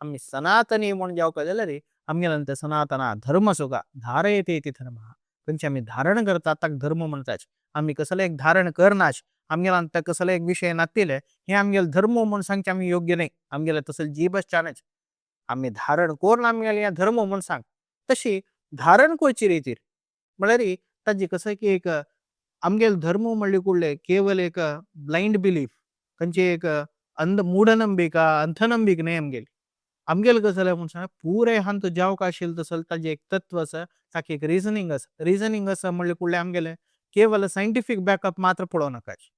आम्ही सनातनी म्हणून जेव्हा कळलं रे आमगेलं सनातना धर्म सुगा धारयते इति धर्म खंयचे आम्ही धारण करता ताका धर्म म्हणटाच आम्ही कसले एक धारण करनाश आमगेला कसले एक विषय नातिले हे आमगेल धर्म म्हणून सांगचे आम्ही योग्य नाही आमगेला तसं जीबच चानच आम्ही धारण कोण आमगेला या धर्म म्हणून सांग तशी धारण करची रीतीर म्हळ्यार ताजी कसं की एक आमगेल धर्म म्हणले कुडले केवल एक ब्लाइंड बिलीफ खंयचे एक अंध मूढनंबिका अंधनंबिक नाही आमगेली आमगेल कसं म्हणून सांग पुरे हांत जावक आशिल्लो तसं ताजें एक तत्व आसा ताका एक रिजनिंग आसा म्हणले कुडले आमगेले केवल सायंटिफिक बॅकअप मात्र पळोवं नाकाच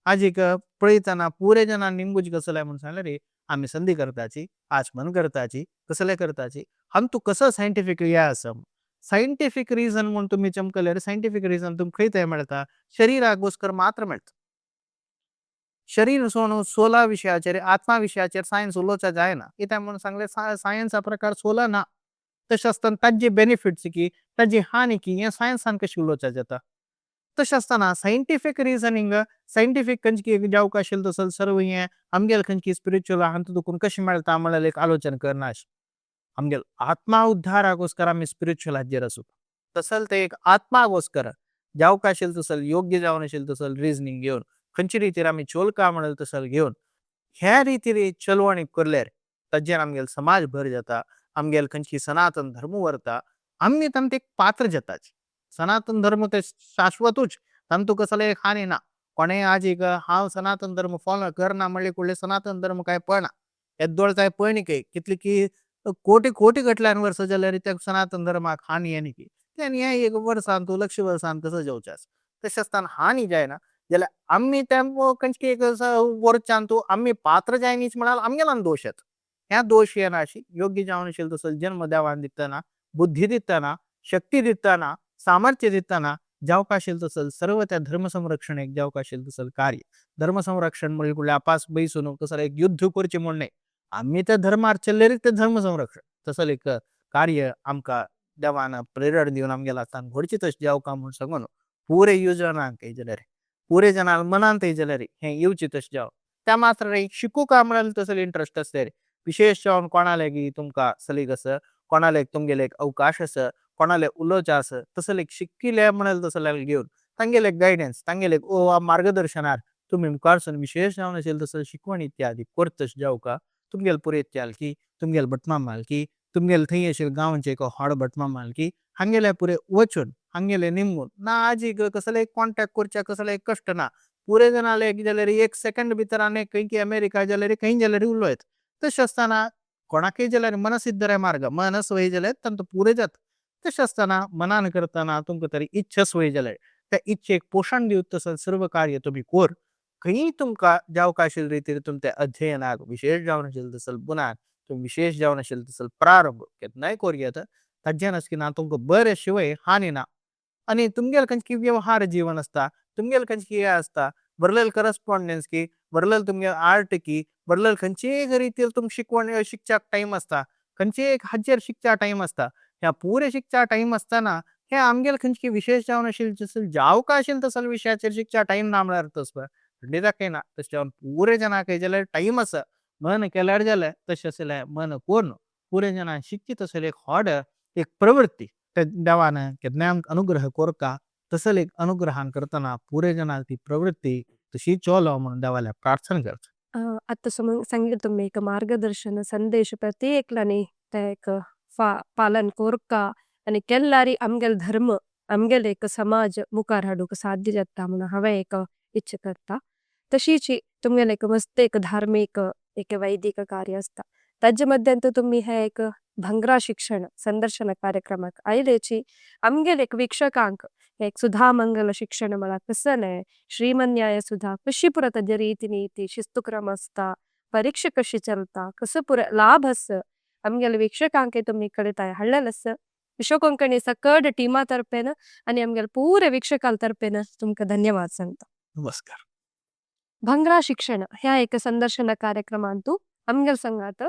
आजीक पळयतना पुरे जनां निंबूच कसले म्हणून सांगले रे आम्ही संधी करताची आचमन करताची कसले करताची हांतू कसं सायंटिफिक हे आसा सायंटिफिक रिजन म्हणून तुम्ही चमकल्यार सायंटिफिक रिजन तुमकां खंय थंय मेळटा शरिराक घुसकर मात्र मेळटा शरीर सोडून सोला विशयाचेर आत्मा विशयाचेर सायन्स उलोवचा जायना कित्याक म्हणून सांगले सायन्सा प्रकार सोला ना तशें आसतना ताजी बेनिफिट्स की ताजी हानी की हे सायन्सान कशी उलोवचा जाता तशें आसतना सायंटिफिक रिजनिंग सायंटिफिक खंयची जावक आशिल्लो तसं सर्व हे आमगेल खंयची स्पिरिच्युअल हांतू दुखून कशें मेळटा म्हळ्यार एक आलोचना करनाश आमगेल आत्मा उद्धाराक वचकर आमी स्पिरिच्युअल हाजेर आसूं तसल ते एक आत्माक वचकर जावक आशिल्लो तसल योग्य जावन आशिल्लो तसल रिजनिंग घेवन खंयचे रितीर आमी चोलका म्हणल तसल घेवन ह्या रितीर चलवणी करल्यार ताजेर आमगेल समाज भर जाता आमगेल खंयची सनातन धर्म व्हरता आमी तांत एक पात्र जाताच सनातन धर्म ते शाश्वतूच तांतू कसले एक हानी ना कोणें आज एक हांव सनातन धर्म फॉलो करना म्हणले कुडले सनातन धर्म काय पळना येद्दोळ जाय पळय की कितली की कोटी कोटी गटल्यान वर्सां जाल्यार त्या सनातन धर्माक हानी येनी की त्यानी हे एक वर्सान तूं लक्ष वर्सान कसं जेवचास तशें आसतना हानी जायना जाल्यार आमी त्या खंयची एक वरच्यान तूं आमी पात्र जायनीच म्हणाल आमगेलान दोश येता ह्या दोश येना अशी योग्य जावन आशिल्लो तसो जन्म देवान दितना बुद्धी दितना शक्ती दितना सामर्थ्य दितना जावक आशिल्लो तसल सर्व त्या धर्म संरक्षण जावक आशिल्लो तसल कार्य धर्म संरक्षण म्हणले कुडले आपास बैसून कसं एक युद्ध करचें म्हण न्ही आम्ही त्या धर्मार चल्लेर ते धर्म संरक्षण तसं एक कार्य आमकां देवान प्रेरण दिवन आमगेला हातान घडची तशें जावका म्हूण सांगून पुरे युजनांक जाल्यार पुरे जनांक मनांत जाल्यार हें येवचें तशें जावं त्या मात्र शिकूंक म्हळ्यार तसले इंट्रस्ट आसता विशेश जावन कोणाले की तुमकां सलीक आसा कोणाले तुमगेले एक अवकाश आसा कोणाले उलोवचें आसा तसले एक शिकिल्ले म्हणाल तसले घेवन तांगेले गायडन्स तांगेले मार्गदर्शनार तुमी मुखारसून विशेष जावन आशिल्लो तसले शिकवण इत्यादी करत तशें जावका तुमगेल पुरे चालकी तुमगेल भटमा मालकी तुमगेल थंय आशिल्लो गांवचे एक व्हड भटमा मालकी हांगेले पुरे वचून हांगेले निमून ना आजी कसले कॉन्टॅक्ट करचे कसले कश्ट ना पुरे जनाले जाल्यार एक सेकंड भितर आनी खंय अमेरिका जाल्यार खंय जाल्यार उलो येता तशें आसतना कोणाकय जाल्यार मनसिद्ध रे मार्ग मन सवय जाल्यार तांचो पुरे जाता तशें आसतना मनान करतना तुमकां तरी इच्छा सवय जाल्यार त्या इच्छेक पोशण दिवंक तसं सर्व कार्य तुमी कर खंय तुमकां जावक आशिल्ले रितीर तुमच्या अध्ययनाक विशेष जावन आशिल्लो तसल गुणाक तुमी विशेष जावन आशिल्लो तसल प्रारंभ केन्नाय करूं येता ताजें ना तुमकां बरे शिवाय हानी ना आनी तुमगेल खंयची व्यवहार जीवन आसता तुमगेल खंयची हे आसता बरलेल करस्पॉन्डन्स की बरलेल तुमगे आर्ट की बरलेल खंयचेय रितीर तुमकां शिकवण शिकच्याक टायम आसता खंयचेय एक हाजेर शिकच्या टायम आसता ह्या पुरे शिकच्या टायम आसतना हे आमगेल खंयची विशेष जावन आशिल्लो तसल जावका आशिल्लो तसल विशयाचेर शिकच्या टायम ना म्हळ्यार तसं खंडिताकय ना तशें जावन पुरे जनाक जाल्यार टायम आसा मन केल्यार जाल्यार तशें आसल्यार मन कोन्न पुरे जनांक शिकची तसले एक व्हड एक प्रवृत्ती त्या देवान केन्नाय आमकां अनुग्रह कोरता तसल एक अनुग्रहान करतना पुरे जनाक ती प्रवृत्ती तशी चलो म्हणून देवाला प्रार्थना करता आता सांगितलं तुम्ही एक मार्गदर्शन संदेश प्रति एकल्यानी ते एक पालन कोरका आणि केल्लारी आमगेल धर्म आमगेल एक समाज मुखार हाडूंक साध्य जाता म्हणून हांवें एक इच्छा करता तशीच तुमगेले एक मस्त एक धार्मिक एक वैदिक कार्य आसता ताजे मध्यंतू तुम्ही हे एक भंगरा शिक्षण संदर्शन कार्यक्रमाक आयलेची आमगेल एक वीक्षकांक एक सुधा मंगल शिक्षण मला कसं नाही श्रीमन न्याय सुधा कशी पुरा ताजे रीती नीती शिस्तुक्रम असता परीक्षा कशी चलता कसं पुरा लाभ असं आमगेल वीक्षकांक तुम्ही कळताय हाडलेलं असं विश्व कोंकणी सकड टीमा तर्फेन आणि आमगेल पुरे वीक्षकाल तर्फेन तुमकां धन्यवाद सांगता नमस्कार भंगरा शिक्षण ह्या एक संदर्शन कार्यक्रमांतू आमगेल संघात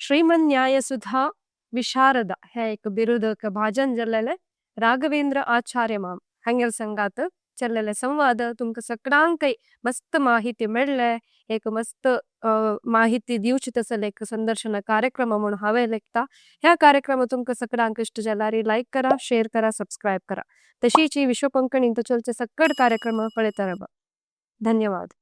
श्रीमन न्यायसुधा विशारदा ह्या एक बिरुद भाजन जाल्लेले राघवेंद्र आचार्य माम हांगेल संघात चल्लेले संवाद तुमकां सगळ्यांकय मस्त माहिती मेळ्ळे. एक मस्त माहिती दिवची तसले एक संदर्शन कार्यक्रम म्हणून हांवें लेखता. ह्या कार्यक्रम तुमकां सगळ्यांक इश्ट जाल्यार लायक करा, शेअर करा, सबस्क्राईब करा. तशीच ही विश्व कोंकणी चलचे सगळे कार्यक्रम पळयता रावा. धन्यवाद.